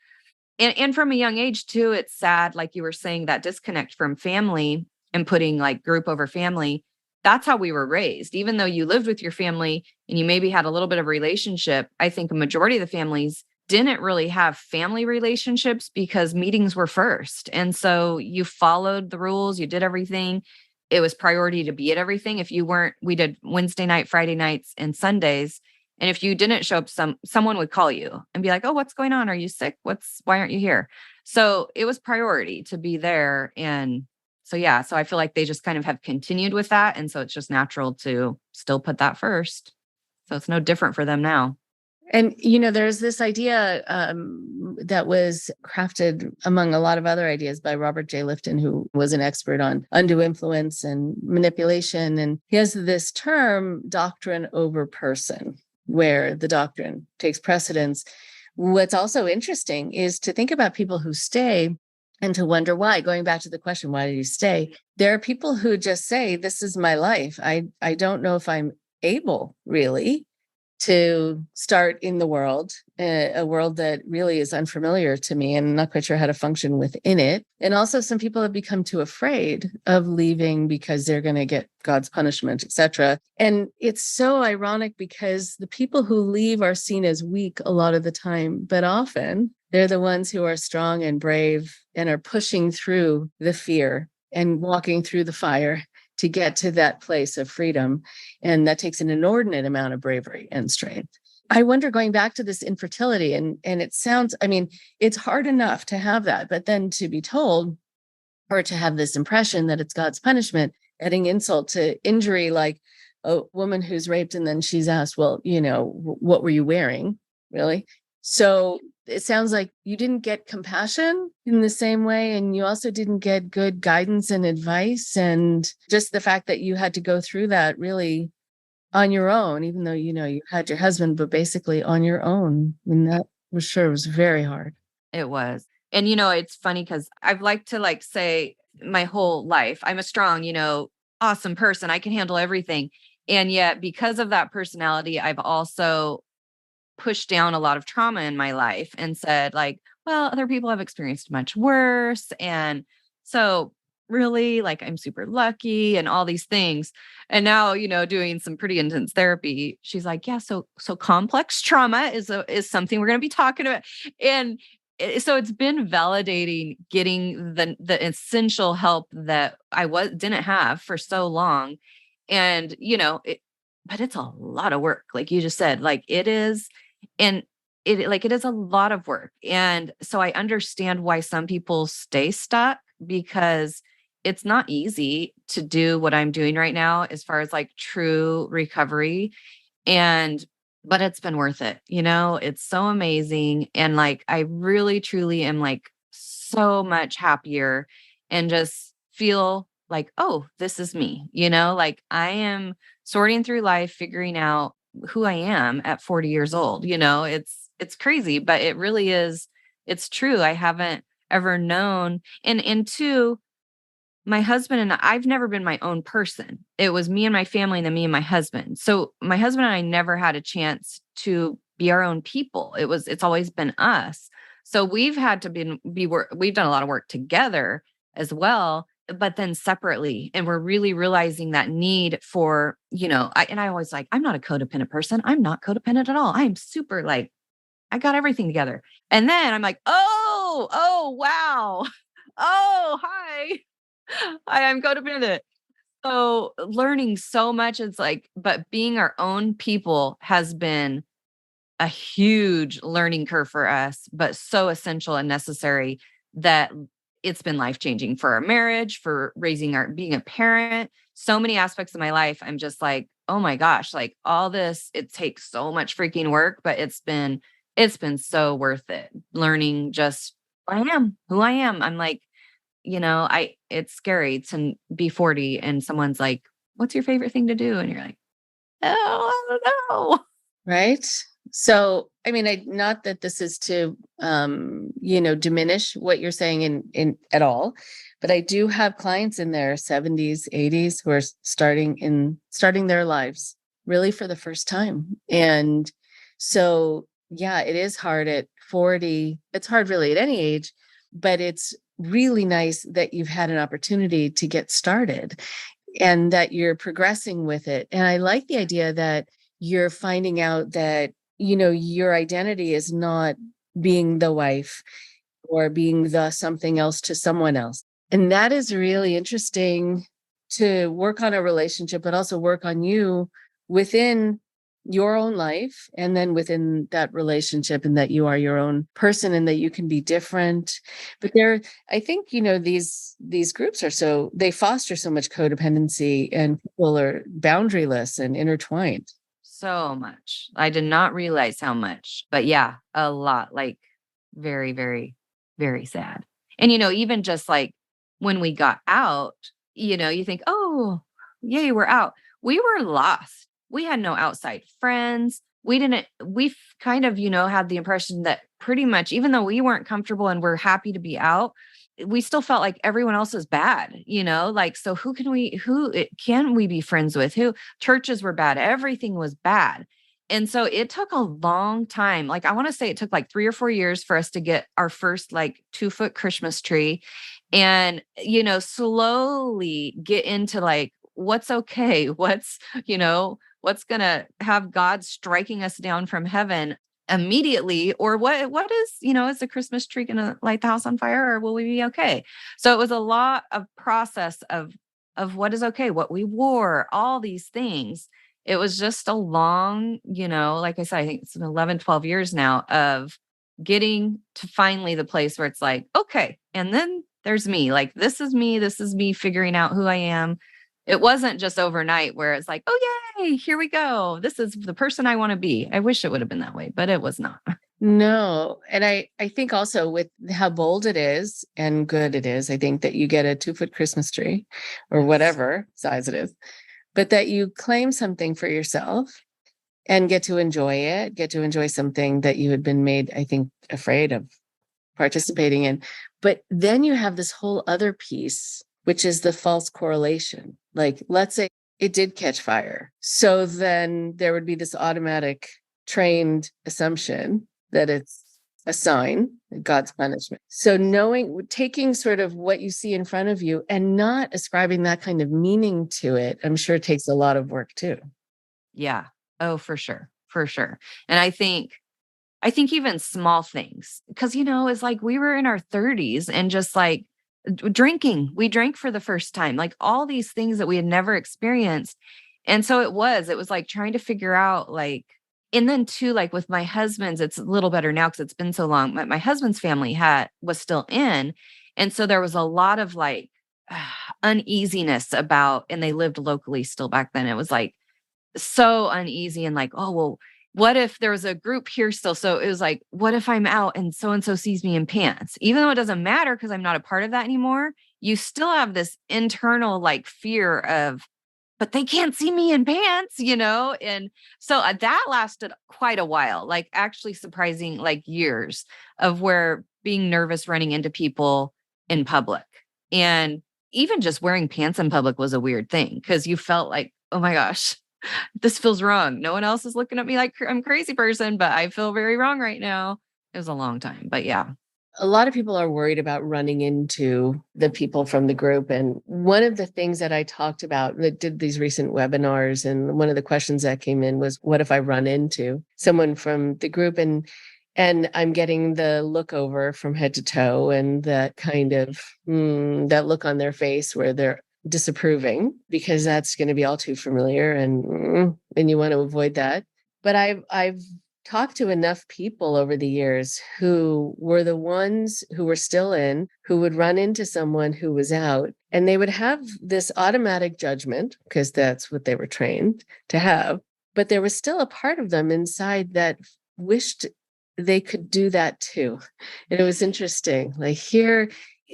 And from a young age too, it's sad. Like you were saying, that disconnect from family and putting like group over family. That's how we were raised. Even though you lived with your family and you maybe had a little bit of relationship, I think a majority of the families didn't really have family relationships because meetings were first. And so you followed the rules, you did everything. It was priority to be at everything. If you weren't, we did Wednesday night, Friday nights, and Sundays. And if you didn't show up, someone would call you and be like, oh, what's going on? Are you sick? Why aren't you here? So it was priority to be there. And so, yeah, so I feel like they just kind of have continued with that. And so it's just natural to still put that first. So it's no different for them now. And, there's this idea that was crafted among a lot of other ideas by Robert J. Lifton, who was an expert on undue influence and manipulation. And he has this term, doctrine over person, where the doctrine takes precedence. What's also interesting is to think about people who stay and to wonder why. Going back to the question, why did you stay? There are people who just say, this is my life. I don't know if I'm able really to start in the world, a world that really is unfamiliar to me and I'm not quite sure how to function within it. And also some people have become too afraid of leaving because they're going to get God's punishment, etc. And it's so ironic because the people who leave are seen as weak a lot of the time, but often they're the ones who are strong and brave and are pushing through the fear and walking through the fire to get to that place of freedom. And that takes an inordinate amount of bravery and strength. I wonder, going back to this infertility, and it sounds, I mean, it's hard enough to have that, but then to be told or to have this impression that it's God's punishment, adding insult to injury, like a woman who's raped and then she's asked, well, what were you wearing? Really? So it sounds like you didn't get compassion in the same way. And you also didn't get good guidance and advice. And just the fact that you had to go through that really on your own, even though, you had your husband, but basically on your own. And that was very hard. It was. And, it's funny because I've liked to say, my whole life. I'm a strong, awesome person. I can handle everything. And yet because of that personality, I've also pushed down a lot of trauma in my life and said like, well, other people have experienced much worse. And so really like I'm super lucky and all these things. And now, doing some pretty intense therapy, she's like, yeah, so complex trauma is something we're going to be talking about. And so it's been validating getting the essential help that I didn't have for so long. And, but it's a lot of work. Like you just said, like it is. And it is a lot of work. And so I understand why some people stay stuck, because it's not easy to do what I'm doing right now as far as like true recovery. But it's been worth it. It's so amazing. And like, I really, truly am like so much happier and just feel like, oh, this is me, like I am sorting through life, figuring out who I am at 40 years old. It's crazy, but it really is. It's true. I haven't ever known. And two, my husband and I've never been my own person. It was me and my family and then me and my husband. So my husband and I never had a chance to be our own people. It's always been us. So we've had to we've done a lot of work together as well, but then separately. And we're really realizing that need for, I always like, I'm not a codependent person. I'm not codependent at all. I'm super like, I got everything together. And then I'm like, oh, wow. Oh, hi. I'm codependent. So learning so much, it's like, but being our own people has been a huge learning curve for us, but so essential and necessary that it's been life-changing for our marriage, for being a parent, so many aspects of my life. I'm just like, oh my gosh, like all this, it takes so much freaking work, but it's been so worth it. Learning just who I am. I'm like, it's scary to be 40 and someone's like, what's your favorite thing to do? And you're like, oh, I don't know. Right. So, I mean, not that this is to, diminish what you're saying in at all, but I do have clients in their 70s, 80s who are starting their lives really for the first time. And so, yeah, it is hard at 40. It's hard really at any age, but it's really nice that you've had an opportunity to get started and that you're progressing with it. And I like the idea that you're finding out that, your identity is not being the wife or being the something else to someone else. And that is really interesting to work on a relationship, but also work on you within your own life and then within that relationship, and that you are your own person and that you can be different. But I think, these groups they foster so much codependency, and people are boundaryless and intertwined. So much. I did not realize how much, but yeah, a lot, like very, very, very sad. And, even just like when we got out, you think, oh, yay, we're out. We were lost. We had no outside friends. We've kind of, had the impression that pretty much, even though we weren't comfortable and we're happy to be out, we still felt like everyone else is bad, like, so who can we be friends with? Churches were bad. Everything was bad. And so it took a long time. Like, I want to say it took like 3 or 4 years for us to get our first like 2-foot Christmas tree and, slowly get into like, what's okay? What's going to have God striking us down from heaven immediately, or what is the Christmas tree going to light the house on fire, or will we be okay? So it was a lot of process of what is okay, what we wore, all these things. It was just a long, like I said, I think it's 11, 12 years now of getting to finally the place where it's like, okay. And then there's me, like, this is me figuring out who I am. It wasn't just overnight where it's like, oh, yay, here we go. This is the person I want to be. I wish it would have been that way, but it was not. No. And I think also with how bold it is and good it is, I think that you get a 2-foot Christmas tree or whatever size it is, but that you claim something for yourself and get to enjoy something that you had been made, I think, afraid of participating in. But then you have this whole other piece which is the false correlation. Like, let's say it did catch fire. So then there would be this automatic trained assumption that it's a sign, God's punishment. So taking sort of what you see in front of you and not ascribing that kind of meaning to it, I'm sure takes a lot of work too. Yeah. Oh, for sure. For sure. And I think even small things, because, it's like we were in our 30s and just like drinking, we drank for the first time, like all these things that we had never experienced. And so it was like trying to figure out like, and then too, like with my husband's, it's a little better now because it's been so long. My husband's family was still in. And so there was a lot of like uneasiness about, and they lived locally still back then. It was like so uneasy and like, oh, well, what if there was a group here still? So it was like, what if I'm out and so-and-so sees me in pants? Even though it doesn't matter because I'm not a part of that anymore, you still have this internal like fear of, but they can't see me in pants, And so that lasted quite a while, like actually surprising, like years of where being nervous running into people in public. And even just wearing pants in public was a weird thing because you felt like, oh my gosh, this feels wrong. No one else is looking at me like I'm a crazy person, but I feel very wrong right now. It was a long time, but yeah. A lot of people are worried about running into the people from the group. And one of the things that I talked about that did these recent webinars, and one of the questions that came in was, what if I run into someone from the group and I'm getting the look over from head to toe and that kind of that look on their face where they're disapproving, because that's going to be all too familiar and you want to avoid that. But I've talked to enough people over the years who were the ones who were still in, who would run into someone who was out, and they would have this automatic judgment because that's what they were trained to have. But there was still a part of them inside that wished they could do that too. And it was interesting. Like here,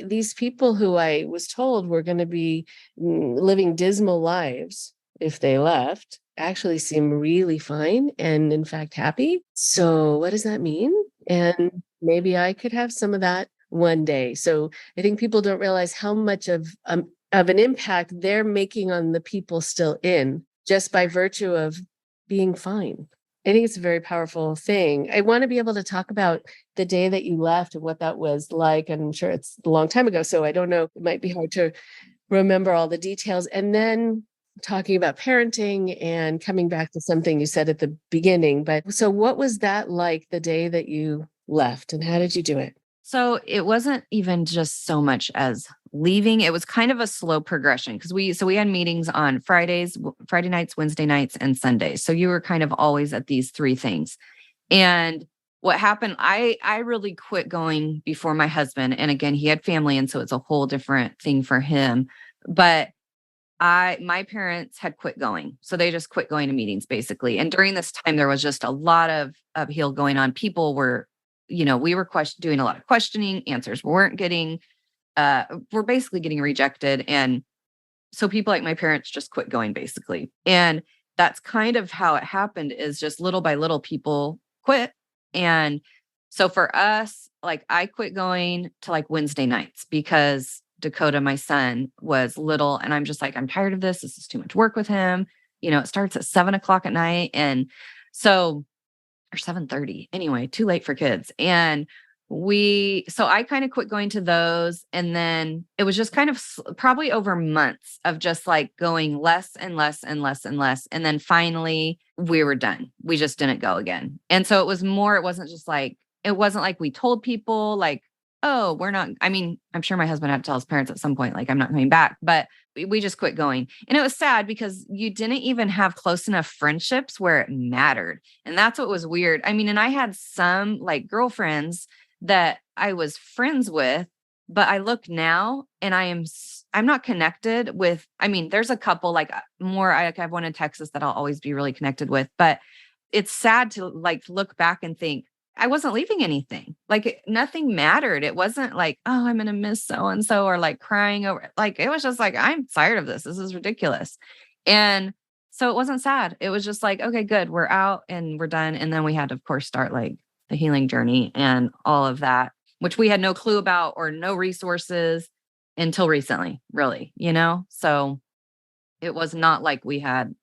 these people who I was told were going to be living dismal lives if they left actually seem really fine and in fact happy. So what does that mean? And maybe I could have some of that one day. So I think people don't realize how much of an impact they're making on the people still in just by virtue of being fine. I think it's a very powerful thing. I want to be able to talk about the day that you left and what that was like. I'm sure it's a long time ago, so I don't know. It might be hard to remember all the details. And then talking about parenting and coming back to something you said at the beginning. But so what was that like the day that you left, and how did you do it? So it wasn't even just so much as leaving. It was kind of a slow progression because we had meetings on Friday nights, Wednesday nights, and Sundays. So you were kind of always at these three things. And what happened, I really quit going before my husband. And again, he had family. And so it's a whole different thing for him. But my parents had quit going. So they just quit going to meetings basically. And during this time, there was just a lot of upheaval going on. People were, we were doing a lot of questioning, answers we're basically getting rejected. And so people like my parents just quit going basically. And that's kind of how it happened, is just little by little people quit. And so for us, like I quit going to like Wednesday nights because Dakota, my son, was little. And I'm just like, I'm tired of this. This is too much work with him. It starts at 7:00 at night. And so, or 7:30 anyway, too late for kids. And so I kind of quit going to those. And then it was just kind of probably over months of just like going less and less and less and less. And then finally we were done. We just didn't go again. And so it wasn't like we told people like, oh, we're not, I mean, I'm sure my husband had to tell his parents at some point, like, I'm not coming back, but we just quit going. And it was sad because you didn't even have close enough friendships where it mattered. And that's what was weird. I mean, and I had some like girlfriends that I was friends with, but I look now and I'm not connected with, I mean, there's a couple like more, I have one in Texas that I'll always be really connected with, but it's sad to like look back and think, I wasn't leaving anything. Like nothing mattered. It wasn't like, oh, I'm going to miss so-and-so or like crying over, like, it was just like, I'm tired of this. This is ridiculous. And so it wasn't sad. It was just like, okay, good. We're out and we're done. And then we had to, of course, start like the healing journey and all of that, which we had no clue about or no resources. until recently, really, So it was not like we had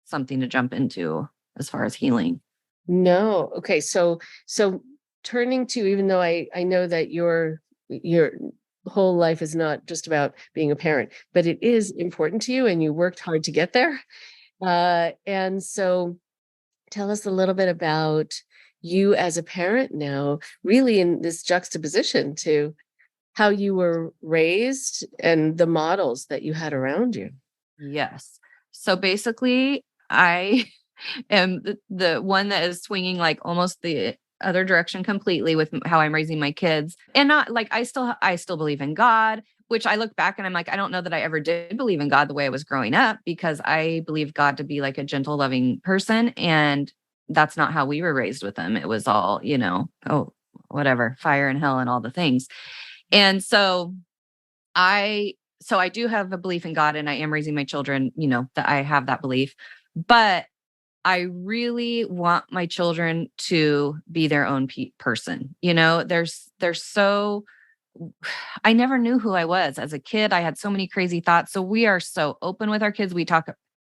something to jump into as far as healing. No. Okay. So turning to, even though I know that your whole life is not just about being a parent, but it is important to you and you worked hard to get there. And so tell us a little bit about you as a parent now, really in this juxtaposition to how you were raised and the models that you had around you. Yes. So basically, I am the one that is swinging like almost the other direction completely with how I'm raising my kids. And not like I still believe in God, which I look back and I'm like, I don't know that I ever did believe in God the way I was growing up, because I believe God to be like a gentle, loving person. And that's not how we were raised with him. It was all, oh, whatever, fire and hell and all the things. And I so I do have a belief in God, and I am raising my children, that I have that belief. But I really want my children to be their own person. There's so I never knew who I was as a kid. I had so many crazy thoughts. So we are so open with our kids. We talk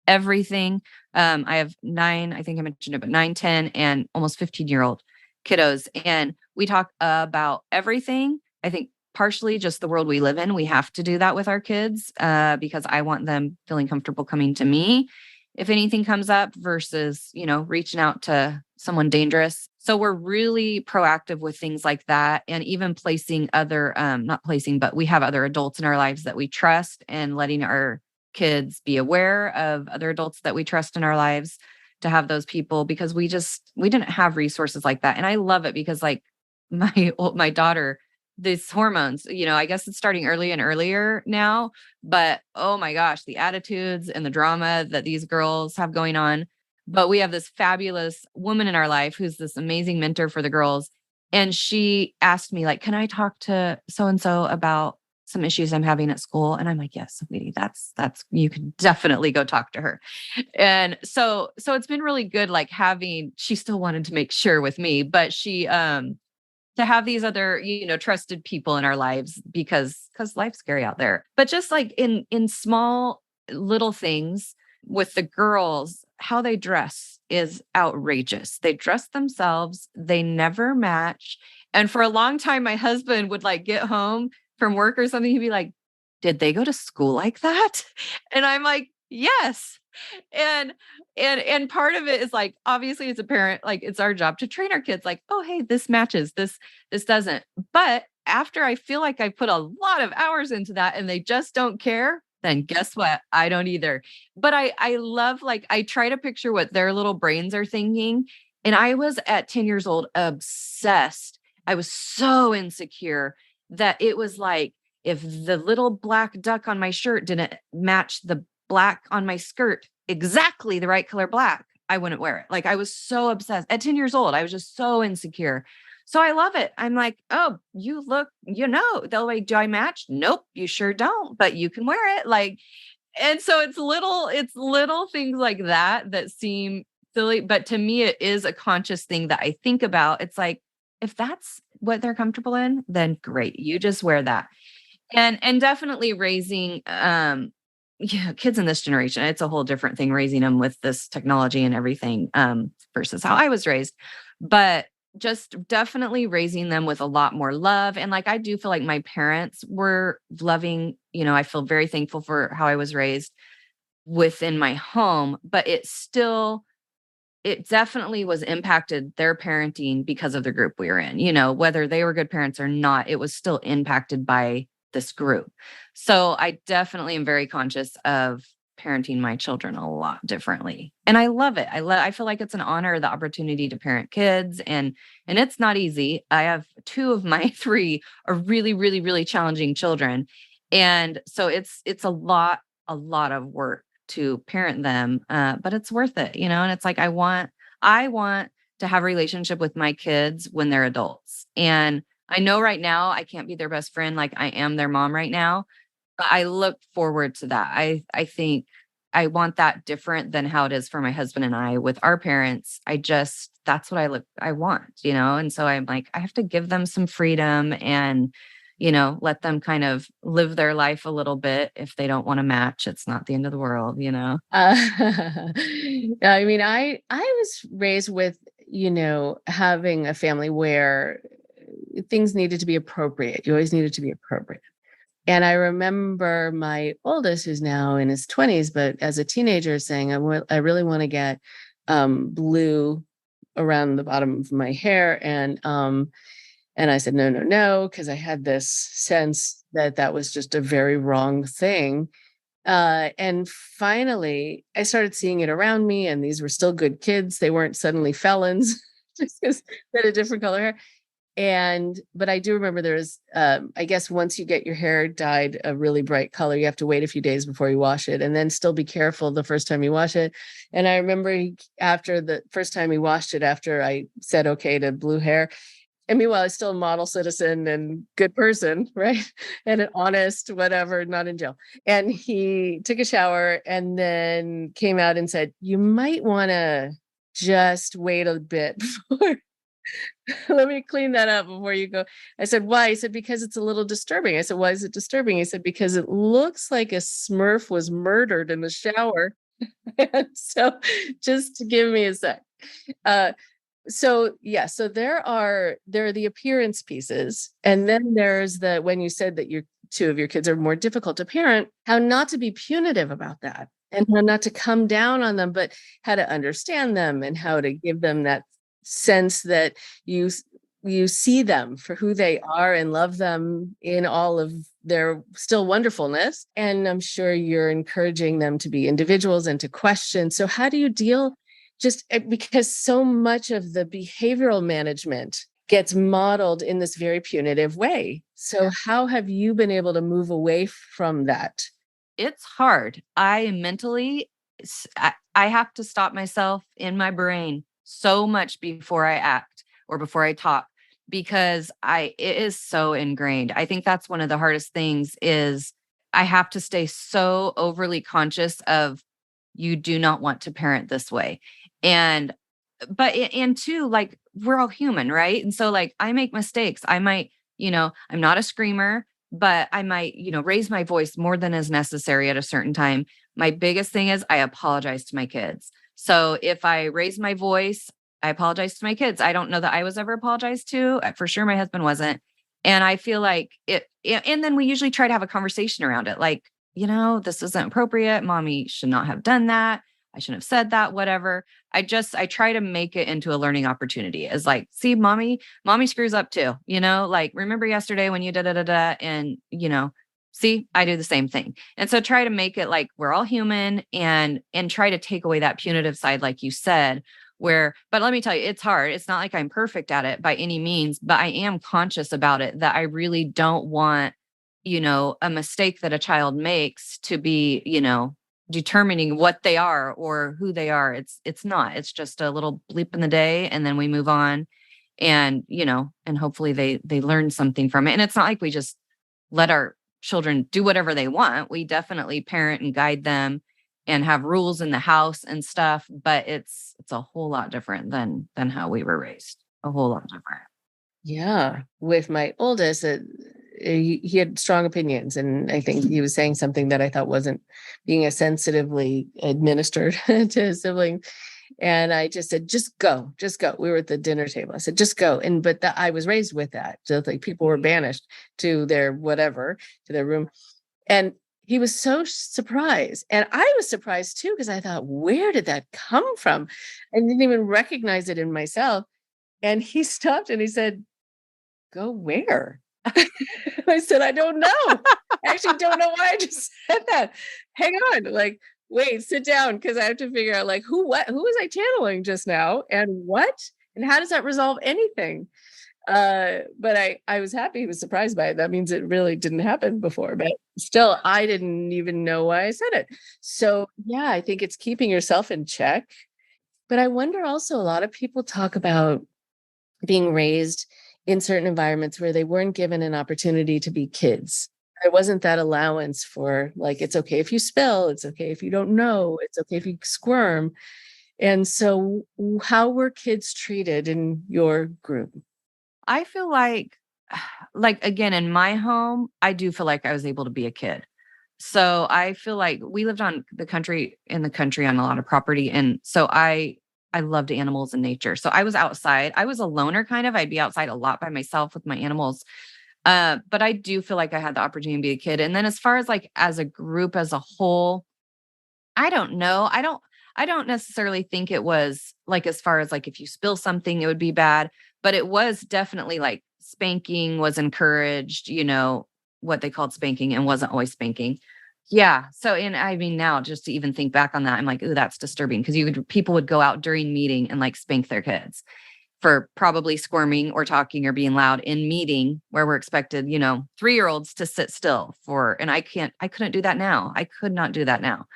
everything. I have 9, I think I mentioned it, but 9, 10, and almost 15-year-old kiddos. And we talk about everything. I think partially just the world we live in. We have to do that with our kids because I want them feeling comfortable coming to me if anything comes up versus, reaching out to someone dangerous. So we're really proactive with things like that. And even placing other, not placing, but we have other adults in our lives that we trust, and letting our kids be aware of other adults that we trust in our lives, to have those people, because we didn't have resources like that. And I love it because like my daughter, these hormones, I guess it's starting early and earlier now, but oh my gosh, the attitudes and the drama that these girls have going on. But we have this fabulous woman in our life who's this amazing mentor for the girls. And she asked me, like, can I talk to so-and-so about some issues I'm having at school? And I'm like, yes, sweetie, that's, you can definitely go talk to her. And so it's been really good, like she still wanted to make sure with me, but to have these other, trusted people in our lives, because life's scary out there. But just like in small little things with the girls, how they dress is outrageous. They dress themselves, they never match. And for a long time, my husband would like get home from work or something. He'd be like, did they go to school like that? And I'm like, yes. And part of it is like, obviously as a parent, like it's our job to train our kids like, oh, hey, this matches, this doesn't. But after I feel like I put a lot of hours into that and they just don't care, then guess what? I don't either. But I love, like, I try to picture what their little brains are thinking. And I was at 10 years old, obsessed. I was so insecure that it was like, if the little black duck on my shirt didn't match the black on my skirt, exactly the right color black, I wouldn't wear it. Like, I was so obsessed at 10 years old. I was just so insecure. So I love it. I'm like, oh, you look, they'll like, do I match? Nope, you sure don't, but you can wear it. Like, and so it's little things like that seem silly, but to me, it is a conscious thing that I think about. It's like, if that's what they're comfortable in, then great. You just wear that. And definitely raising, kids in this generation, it's a whole different thing raising them with this technology and everything, versus how I was raised. But just definitely raising them with a lot more love. And like, I do feel like my parents were loving, I feel very thankful for how I was raised within my home, but it definitely was impacted, their parenting, because of the group we were in, whether they were good parents or not, it was still impacted by this group. So I definitely am very conscious of parenting my children a lot differently. And I love it. I feel like it's an honor, the opportunity to parent kids. And it's not easy. I have 2 of my 3 are really, really, really challenging children. And so it's a lot of work to parent them. But it's worth it, and it's like, I want to have a relationship with my kids when they're adults. And I know right now I can't be their best friend like I am their mom right now, but I look forward to that. I think I want that different than how it is for my husband and I with our parents. That's what I want, And so I'm like, I have to give them some freedom and, let them kind of live their life a little bit. If they don't want to match, it's not the end of the world. I mean, I was raised with, having a family where things needed to be appropriate. You always needed to be appropriate. And I remember my oldest, who's now in his 20s, but as a teenager, saying, I really want to get blue around the bottom of my hair. And I said, no, because I had this sense that was just a very wrong thing. And finally, I started seeing it around me, and these were still good kids. They weren't suddenly felons just because they had a different color hair. But I do remember there was, I guess once you get your hair dyed a really bright color, you have to wait a few days before you wash it, and then still be careful the first time you wash it. And I remember after the first time he washed it, after I said okay to blue hair, and meanwhile, I was still a model citizen and good person, right? And an honest, whatever, not in jail. And he took a shower and then came out and said, you might want to just wait a bit before. Let me clean that up before you go. I said, why? He said, because it's a little disturbing. I said, why is it disturbing? He said, because it looks like a Smurf was murdered in the shower. And so just to give me a sec. So there are the appearance pieces. And then there's when you said that your two of your kids are more difficult to parent, how not to be punitive about that and how not to come down on them, but how to understand them and how to give them that sense that you see them for who they are and love them in all of their still wonderfulness. And I'm sure you're encouraging them to be individuals and to question. So how do you deal, just because so much of the behavioral management gets modeled in this very punitive way. So how have you been able to move away from that? It's hard. I have to stop myself in my brain so much before I act or before I talk, because it is so ingrained. I think that's one of the hardest things is I have to stay so overly conscious of, you do not want to parent this way. And two, like, we're all human, right? And so like, I make mistakes. I might, I'm not a screamer, but I might, raise my voice more than is necessary at a certain time. My biggest thing is I apologize to my kids. So if I raise my voice, I apologize to my kids. I don't know that I was ever apologized to. For sure, my husband wasn't. And I feel like and then we usually try to have a conversation around it. Like, this isn't appropriate. Mommy should not have done that. I shouldn't have said that, whatever. I try to make it into a learning opportunity. As like, see, mommy screws up too, like, remember yesterday when you da, and, see, I do the same thing. And so try to make it like we're all human and try to take away that punitive side, like you said, but let me tell you, it's hard. It's not like I'm perfect at it by any means, but I am conscious about it, that I really don't want, a mistake that a child makes to be, determining what they are or who they are. It's not. It's just a little bleep in the day, and then we move on, and and hopefully they learn something from it. And it's not like we just let our children do whatever they want. We definitely parent and guide them and have rules in the house and stuff, but it's a whole lot different than how we were raised. A whole lot different. Yeah, with my oldest, he had strong opinions, and I think he was saying something that I thought wasn't being as sensitively administered to his sibling. And I just said, just go. We were at the dinner table. I said, just go. But I was raised with that. So like people were banished to their room. And he was so surprised. And I was surprised too, because I thought, where did that come from? I didn't even recognize it in myself. And he stopped and he said, go where? I said, I don't know. I actually don't know why I just said that. Hang on. Like, wait, sit down. Cause I have to figure out like who was I channeling just now and what, and how does that resolve anything? But I was happy. He was surprised by it. That means it really didn't happen before, but still, I didn't even know why I said it. So yeah, I think it's keeping yourself in check. But I wonder also, a lot of people talk about being raised in certain environments where they weren't given an opportunity to be kids. There wasn't that allowance for like, it's okay if you spill, it's okay if you don't know, it's okay if you squirm. And so how were kids treated in your group? I feel like like, again, in my home, I do feel like I was able to be a kid. So I feel like we lived in the country on a lot of property. And so I loved animals and nature. So I was outside. I was a loner kind of. I'd be outside a lot by myself with my animals. But I do feel like I had the opportunity to be a kid. And then as far as like as a group as a whole, I don't know. I don't necessarily think it was like as far as like if you spill something, it would be bad, but it was definitely like spanking was encouraged, what they called spanking and wasn't always spanking. Yeah. So, and I mean, now just to even think back on that, I'm like, ooh, that's disturbing because people would go out during meeting and like spank their kids for probably squirming or talking or being loud in meeting where we're expected, 3-year-olds to sit still and I couldn't do that now. I could not do that now.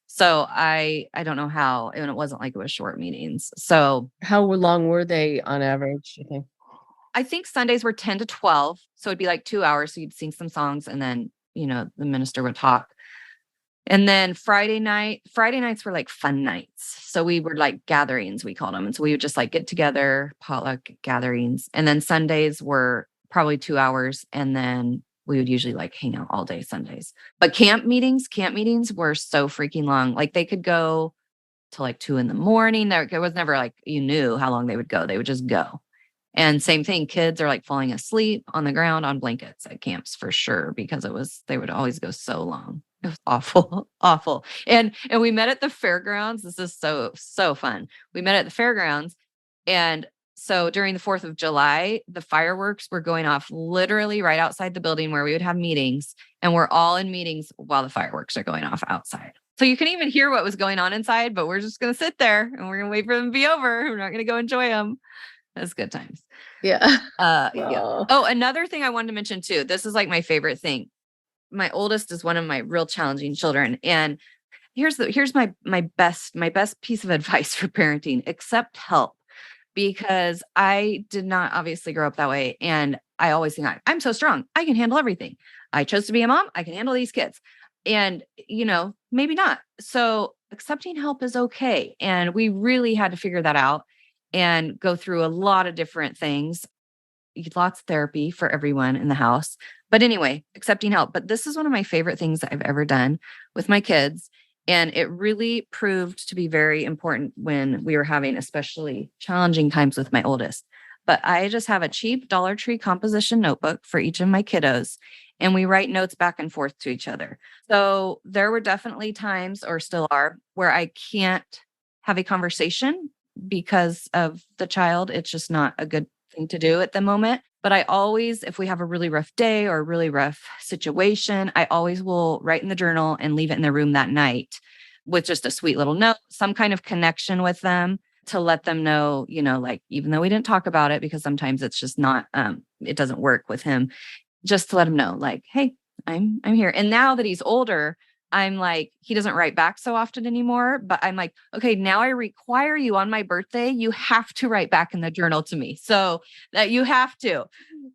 So I don't know how, and it wasn't like it was short meetings. So How long were they on average, you think? I think Sundays were 10 to 12. So it'd be like 2 hours. So you'd sing some songs and then, the minister would talk. And then Friday nights were like fun nights. So we were like gatherings, we called them. And so we would just like get together, potluck gatherings. And then Sundays were probably 2 hours. And then we would usually like hang out all day Sundays. But camp meetings were so freaking long. Like they could go till like 2 a.m. There was never like, you knew how long they would go. They would just go. And same thing, kids are like falling asleep on the ground on blankets at camps for sure, because they would always go so long. It was awful, awful. And we met at the fairgrounds. This is so fun. We met at the fairgrounds. And so during the 4th of July, the fireworks were going off literally right outside the building where we would have meetings. And we're all in meetings while the fireworks are going off outside. So you can even hear what was going on inside, but we're just going to sit there and we're going to wait for them to be over. We're not going to go enjoy them. That's good times. Yeah. Yeah. Oh, another thing I wanted to mention too. This is like my favorite thing. My oldest is one of my real challenging children. And here's my best piece of advice for parenting: accept help. Because I did not obviously grow up that way. And I always think I'm so strong. I can handle everything. I chose to be a mom. I can handle these kids. And, maybe not. So accepting help is okay. And we really had to figure that out and go through a lot of different things. Lots of therapy for everyone in the house. But anyway, accepting help. But this is one of my favorite things that I've ever done with my kids. And it really proved to be very important when we were having especially challenging times with my oldest. But I just have a cheap Dollar Tree composition notebook for each of my kiddos, and we write notes back and forth to each other. So there were definitely times, or still are, where I can't have a conversation because of the child. It's just not a good thing to do at the moment. But I always, if we have a really rough day or a really rough situation, I always will write in the journal and leave it in the room that night with just a sweet little note, some kind of connection with them to let them know, like, even though we didn't talk about it, because sometimes it's just not, it doesn't work with him, just to let him know, like, hey, I'm here. And now that he's older, I'm like, he doesn't write back so often anymore, but I'm like, okay, now I require you on my birthday, you have to write back in the journal to me. So that you have to,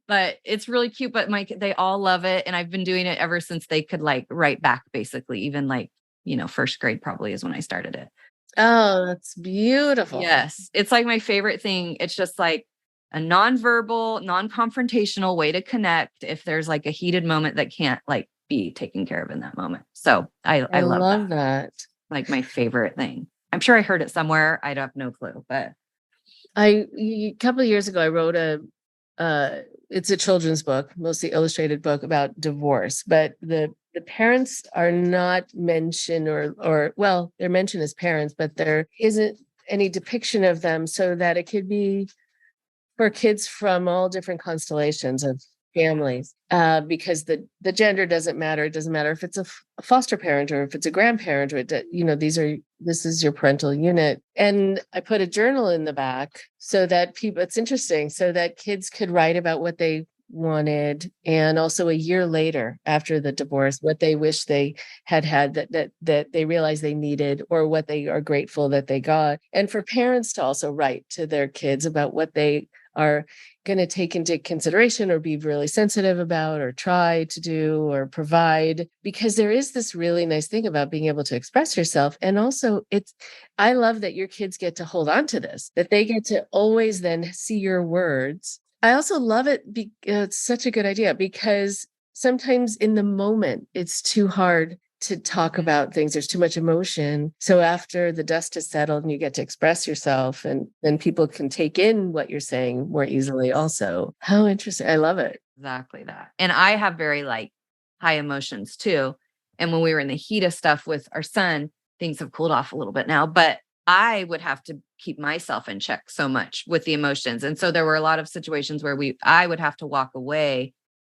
but it's really cute. But they all love it. And I've been doing it ever since they could like write back, basically, even like, 1st grade probably is when I started it. Oh, that's beautiful. Yes. It's like my favorite thing. It's just like a nonverbal, non-confrontational way to connect if there's like a heated moment that can't like be taken care of in that moment. So I love that. Like my favorite thing. I'm sure I heard it somewhere. I have no clue, but A couple of years ago, I wrote it's a children's book, mostly illustrated book about divorce, but the parents are not mentioned or well, they're mentioned as parents, but there isn't any depiction of them so that it could be for kids from all different constellations of families, because the gender doesn't matter. It doesn't matter if it's a foster parent or if it's a grandparent, or this is your parental unit. And I put a journal in the back so that it's interesting, so that kids could write about what they wanted, and also a year later after the divorce, what they wish they had that they realized they needed, or what they are grateful that they got. And for parents to also write to their kids about what they are going to take into consideration or be really sensitive about or try to do or provide, because there is this really nice thing about being able to express yourself. And also I love that your kids get to hold on to this, that they get to always then see your words I also love it. It's such a good idea because sometimes in the moment, it's too hard to talk about things. There's too much emotion. So after the dust has settled and you get to express yourself, and then people can take in what you're saying more easily also. How interesting. I love it. Exactly that. And I have very like high emotions too. And when we were in the heat of stuff with our son, things have cooled off a little bit now, but I would have to keep myself in check so much with the emotions. And so there were a lot of situations where I would have to walk away,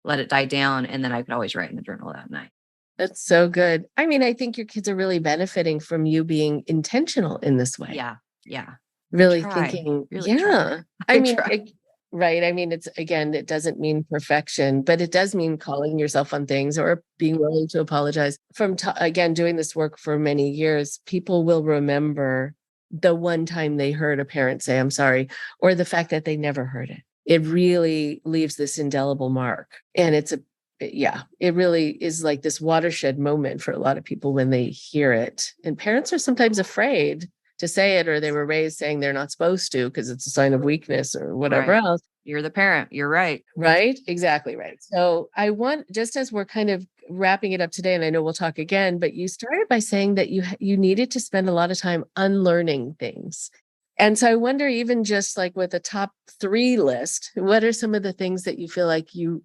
let it die down, and then I could always write in the journal that night. That's so good. I mean, I think your kids are really benefiting from you being intentional in this way. Yeah. Yeah. Really Try. thinking, Really yeah. try. I mean, try. right. I mean, it's again, it doesn't mean perfection, but it does mean calling yourself on things or being willing to apologize. From again, doing this work for many years, people will remember the one time they heard a parent say, I'm sorry, or the fact that they never heard it. It really leaves this indelible mark. And it really is like this watershed moment for a lot of people when they hear it. And parents are sometimes afraid to say it, or they were raised saying they're not supposed to because it's a sign of weakness or whatever Right. else. You're the parent. You're right. Right? Exactly right. So I want, just as we're kind of wrapping it up today, and I know we'll talk again, but you started by saying that you needed to spend a lot of time unlearning things. And so I wonder, even just like with a top 3 list, what are some of the things that you feel like you've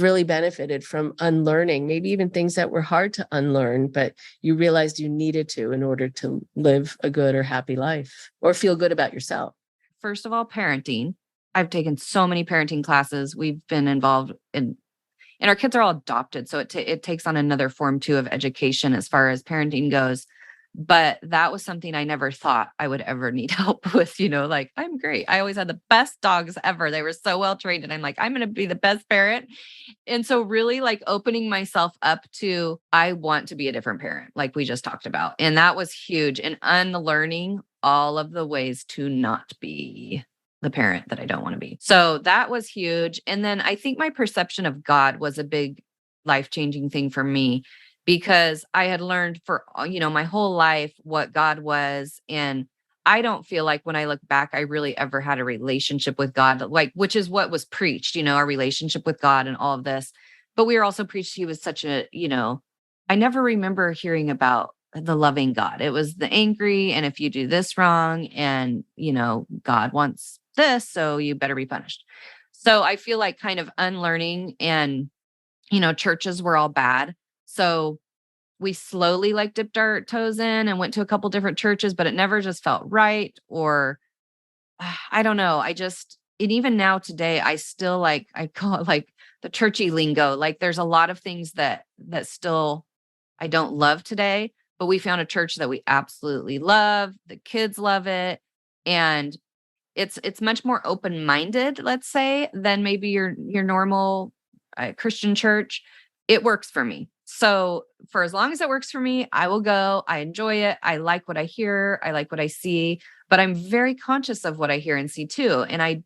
really benefited from unlearning, maybe even things that were hard to unlearn, but you realized you needed to in order to live a good or happy life or feel good about yourself? First of all, parenting. I've taken so many parenting classes. We've been involved in, and our kids are all adopted. So it takes on another form too of education as far as parenting goes. But that was something I never thought I would ever need help with. Like, I'm great. I always had the best dogs ever. They were so well trained. And I'm like, I'm going to be the best parent. And so really like opening myself up to, I want to be a different parent, like we just talked about. And that was huge. And unlearning all of the ways to not be the parent that I don't want to be. So that was huge. And then I think my perception of God was a big life-changing thing for me, because I had learned for, my whole life what God was. And I don't feel like when I look back, I really ever had a relationship with God, like, which is what was preached, our relationship with God and all of this. But we were also preached he was such a, I never remember hearing about the loving God. It was the angry, and if you do this wrong and, God wants this, so you better be punished. So I feel like kind of unlearning, and, churches were all bad. So we slowly like dipped our toes in and went to a couple different churches, but it never just felt right. Or I don't know. And even now today, I still I call it like the churchy lingo. Like there's a lot of things that still I don't love today, but we found a church that we absolutely love. The kids love it. And it's much more open-minded, let's say, than maybe your normal Christian church. It works for me. So for as long as it works for me, I will go. I enjoy it. I like what I hear. I like what I see, but I'm very conscious of what I hear and see too. And I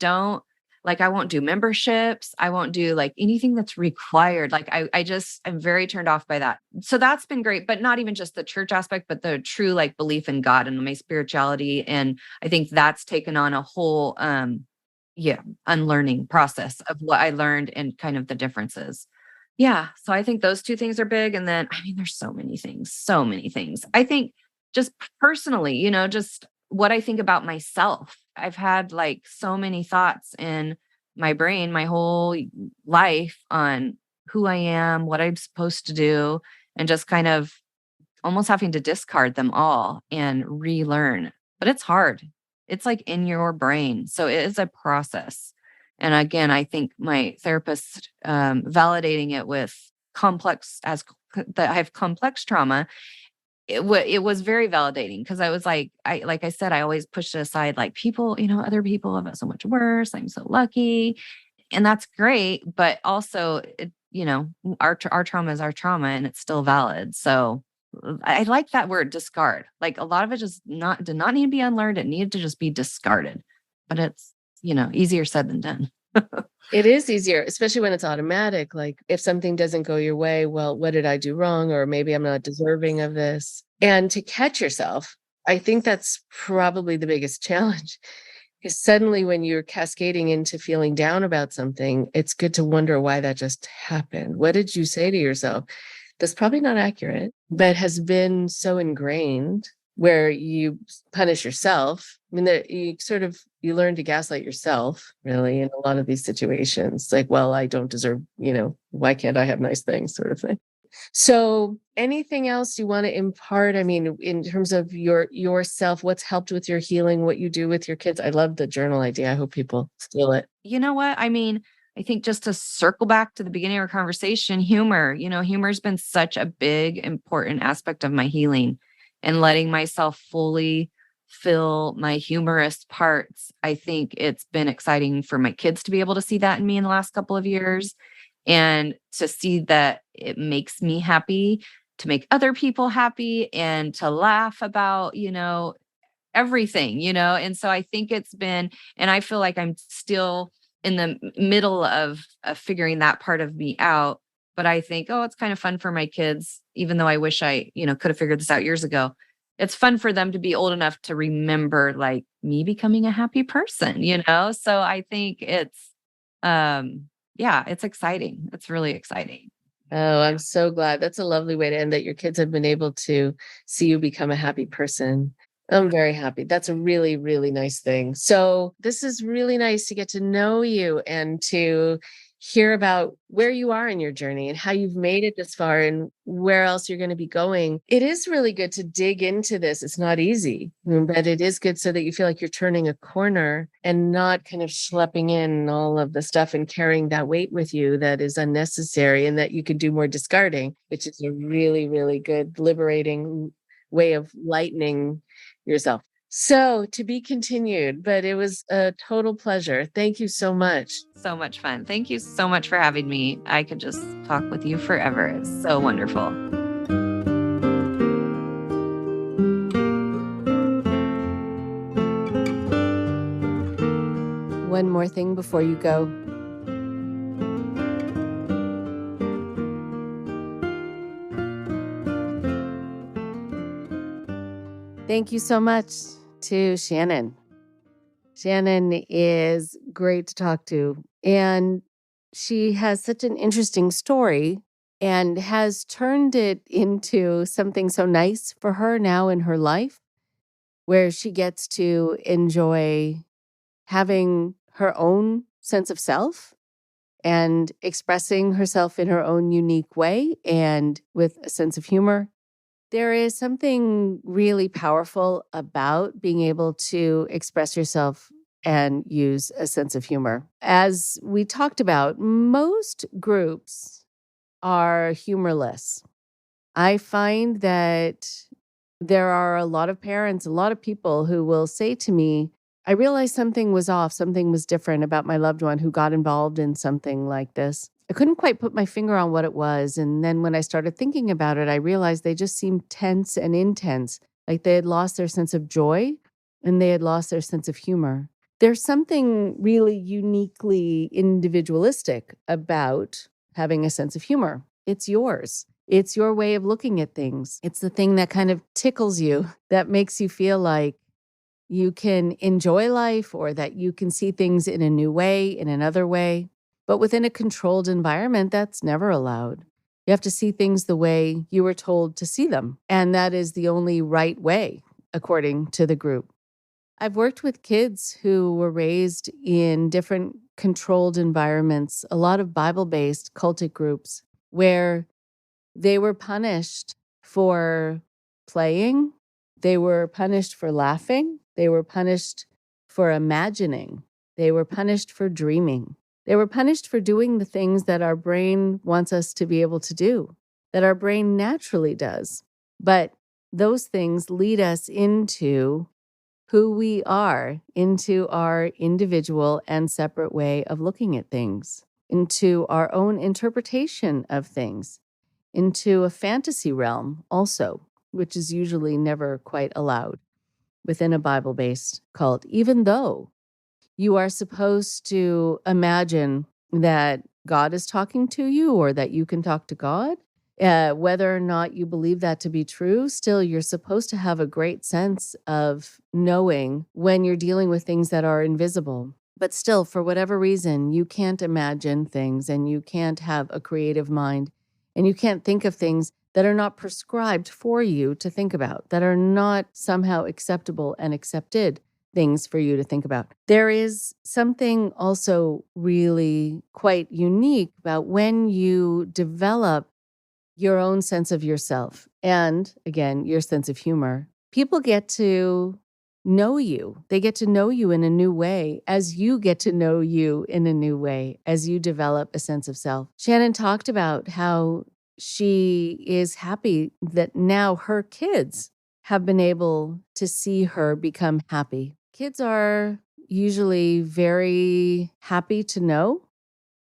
won't do memberships. I won't do like anything that's required. Like I'm very turned off by that. So that's been great, but not even just the church aspect, but the true like belief in God and my spirituality. And I think that's taken on a whole, unlearning process of what I learned and kind of the differences. Yeah. So I think those 2 things are big. And then, there's so many things. I think just personally, just what I think about myself. I've had like so many thoughts in my brain, my whole life on who I am, what I'm supposed to do, and just kind of almost having to discard them all and relearn. But it's hard. It's like in your brain. So it is a process. And again, I think my therapist validating it with that I have complex trauma. It was very validating, because I was like I said, I always pushed it aside. Like people, other people have it so much worse. I'm so lucky, and that's great. But also, our trauma is our trauma, and it's still valid. So I like that word, discard. Like a lot of it just did not need to be unlearned. It needed to just be discarded. But it's easier said than done. It is easier, especially when it's automatic. Like if something doesn't go your way, well, what did I do wrong? Or maybe I'm not deserving of this. And to catch yourself, I think that's probably the biggest challenge. Because suddenly when you're cascading into feeling down about something, it's good to wonder why that just happened. What did you say to yourself? That's probably not accurate, but has been so ingrained where you punish yourself. I mean, that you learn to gaslight yourself really in a lot of these situations. Like, well, I don't deserve, why can't I have nice things, sort of thing. So anything else you want to impart? I mean, in terms of yourself, what's helped with your healing, what you do with your kids? I love the journal idea. I hope people steal it. You know what? I mean, I think just to circle back to the beginning of our conversation, humor, humor's been such a big, important aspect of my healing and letting myself fully feel my humorous parts. I think it's been exciting for my kids to be able to see that in me in the last couple of years and to see that it makes me happy, to make other people happy, and to laugh about, everything, And so I think it's been, and I feel like I'm still in the middle of figuring that part of me out. But I think, oh, it's kind of fun for my kids, even though I wish I, could have figured this out years ago. It's fun for them to be old enough to remember like me becoming a happy person, So I think it's, yeah, it's exciting. It's really exciting. Oh, I'm so glad. That's a lovely way to end, that your kids have been able to see you become a happy person. I'm very happy. That's a really, really nice thing. So this is really nice to get to know you and to hear about where you are in your journey and how you've made it this far and where else you're going to be going. It is really good to dig into this. It's not easy, but it is good so that you feel like you're turning a corner and not kind of schlepping in all of the stuff and carrying that weight with you that is unnecessary, and that you can do more discarding, which is a really, really good, liberating way of lightening yourself. So to be continued, but it was a total pleasure. Thank you so much. So much fun. Thank you so much for having me. I could just talk with you forever. It's so wonderful. One more thing before you go. Thank you so much to Shannon. Shannon is great to talk to, and she has such an interesting story and has turned it into something so nice for her now in her life, where she gets to enjoy having her own sense of self and expressing herself in her own unique way and with a sense of humor. There is something really powerful about being able to express yourself and use a sense of humor. As we talked about, most groups are humorless. I find that there are a lot of parents, a lot of people who will say to me, I realized something was off, something was different about my loved one who got involved in something like this. I couldn't quite put my finger on what it was. And then when I started thinking about it, I realized they just seemed tense and intense, like they had lost their sense of joy and they had lost their sense of humor. There's something really uniquely individualistic about having a sense of humor. It's yours. It's your way of looking at things. It's the thing that kind of tickles you, that makes you feel like you can enjoy life or that you can see things in a new way, in another way. But within a controlled environment, that's never allowed. You have to see things the way you were told to see them. And that is the only right way, according to the group. I've worked with kids who were raised in different controlled environments, a lot of Bible-based cultic groups, where they were punished for playing. They were punished for laughing. They were punished for imagining. They were punished for dreaming. They were punished for doing the things that our brain wants us to be able to do, that our brain naturally does. But those things lead us into who we are, into our individual and separate way of looking at things, into our own interpretation of things, into a fantasy realm also, which is usually never quite allowed within a Bible-based cult, even though you are supposed to imagine that God is talking to you or that you can talk to God. Whether or not you believe that to be true, still, you're supposed to have a great sense of knowing when you're dealing with things that are invisible. But still, for whatever reason, you can't imagine things and you can't have a creative mind and you can't think of things that are not prescribed for you to think about, that are not somehow acceptable and accepted things for you to think about. There is something also really quite unique about when you develop your own sense of yourself and, again, your sense of humor. People get to know you. They get to know you in a new way as you get to know you in a new way as you develop a sense of self. Shannon talked about how she is happy that now her kids have been able to see her become happy. Kids are usually very happy to know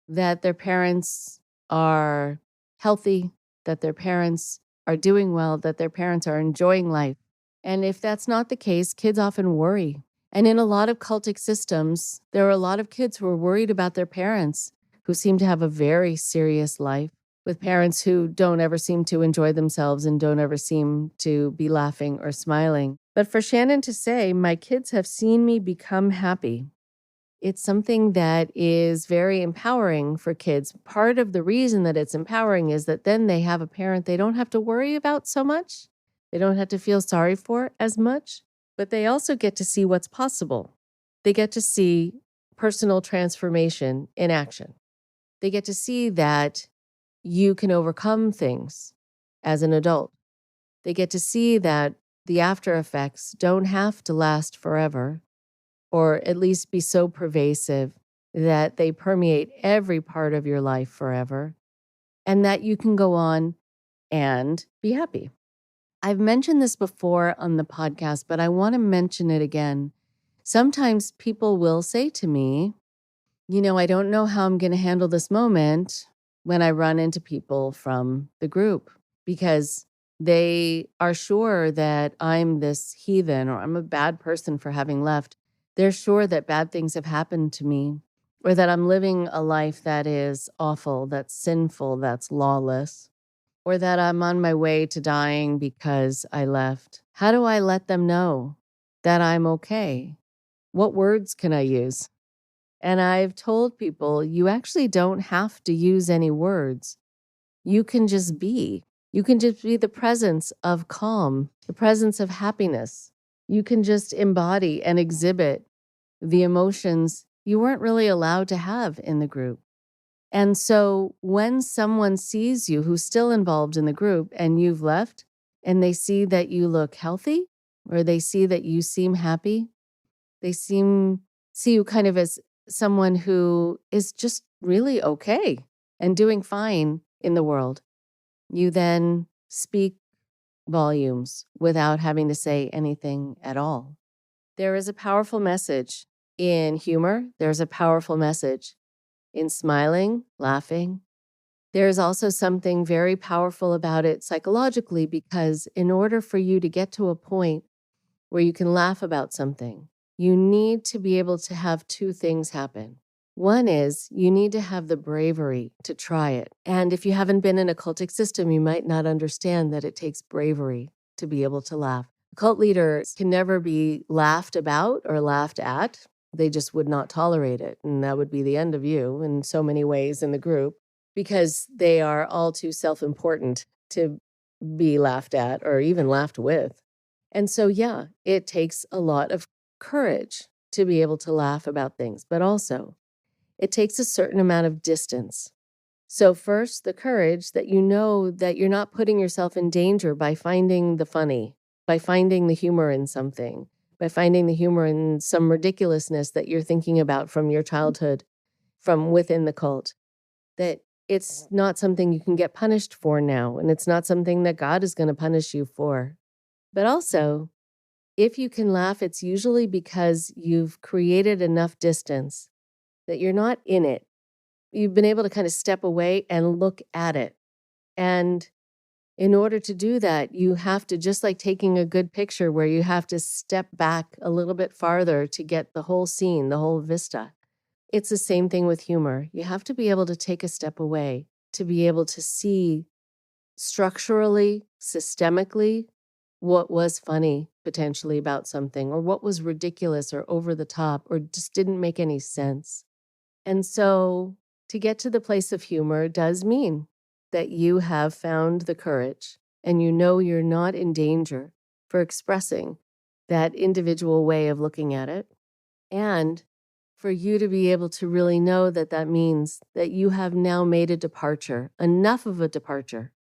that their parents are healthy, that their parents are doing well, that their parents are enjoying life. And if that's not the case, kids often worry. And in a lot of cultic systems, there are a lot of kids who are worried about their parents who seem to have a very serious life, with parents who don't ever seem to enjoy themselves and don't ever seem to be laughing or smiling. But for Shannon to say, my kids have seen me become happy, it's something that is very empowering for kids. Part of the reason that it's empowering is that then they have a parent they don't have to worry about so much. They don't have to feel sorry for as much, but they also get to see what's possible. They get to see personal transformation in action. They get to see that you can overcome things as an adult. They get to see that the after effects don't have to last forever, or at least be so pervasive that they permeate every part of your life forever, and that you can go on and be happy. I've mentioned this before on the podcast, but I want to mention it again. Sometimes people will say to me, I don't know how I'm going to handle this moment when I run into people from the group, because they are sure that I'm this heathen or I'm a bad person for having left. They're sure that bad things have happened to me, or that I'm living a life that is awful, that's sinful, that's lawless, or that I'm on my way to dying because I left. How do I let them know that I'm okay? What words can I use? And I've told people, you actually don't have to use any words. You can just be. You can just be the presence of calm, the presence of happiness. You can just embody and exhibit the emotions you weren't really allowed to have in the group. And so when someone sees you who's still involved in the group and you've left, and they see that you look healthy, or they see that you seem happy, they see you kind of as someone who is just really okay and doing fine in the world, you then speak volumes without having to say anything at all. There is a powerful message in humor. There's a powerful message in smiling, laughing. There's also something very powerful about it psychologically, because in order for you to get to a point where you can laugh about something, you need to be able to have two things happen. One is you need to have the bravery to try it. And if you haven't been in a cultic system, you might not understand that it takes bravery to be able to laugh. Cult leaders can never be laughed about or laughed at. They just would not tolerate it. And that would be the end of you in so many ways in the group, because they are all too self-important to be laughed at or even laughed with. And so, yeah, it takes a lot of courage to be able to laugh about things, but also it takes a certain amount of distance. So first, the courage that you know that you're not putting yourself in danger by finding the funny, by finding the humor in something, by finding the humor in some ridiculousness that you're thinking about from your childhood, from within the cult, that it's not something you can get punished for now, and it's not something that God is going to punish you for. But also, if you can laugh, it's usually because you've created enough distance that you're not in it. You've been able to kind of step away and look at it. And in order to do that, you have to, just like taking a good picture where you have to step back a little bit farther to get the whole scene, the whole vista. It's the same thing with humor. You have to be able to take a step away to be able to see structurally, systemically, what was funny potentially about something, or what was ridiculous or over the top, or just didn't make any sense. And so to get to the place of humor does mean that you have found the courage and you know you're not in danger for expressing that individual way of looking at it. And for you to be able to really know that that means that you have now made a departure, enough of a departure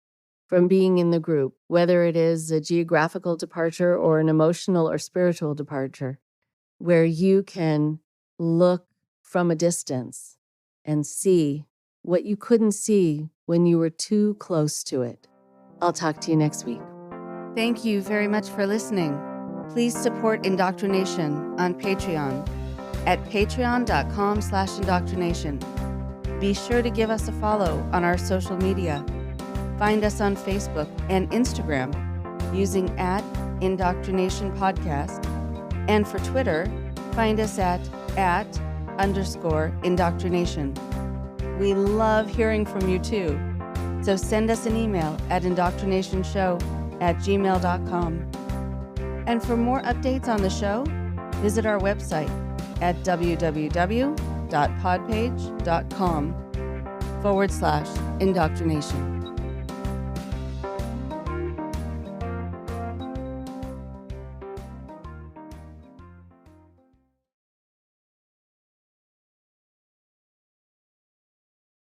from being in the group, whether it is a geographical departure or an emotional or spiritual departure, where you can look from a distance and see what you couldn't see when you were too close to it. I'll talk to you next week. Thank you very much for listening. Please support IndoctriNation on Patreon at patreon.com/indoctrination. Be sure to give us a follow on our social media. Find us on Facebook and Instagram using @Indoctrination Podcast. And for Twitter, find us at @_indoctrination. We love hearing from you too. So send us an email at indoctrinationshow@gmail.com. And for more updates on the show, visit our website at www.podpage.com/indoctrination.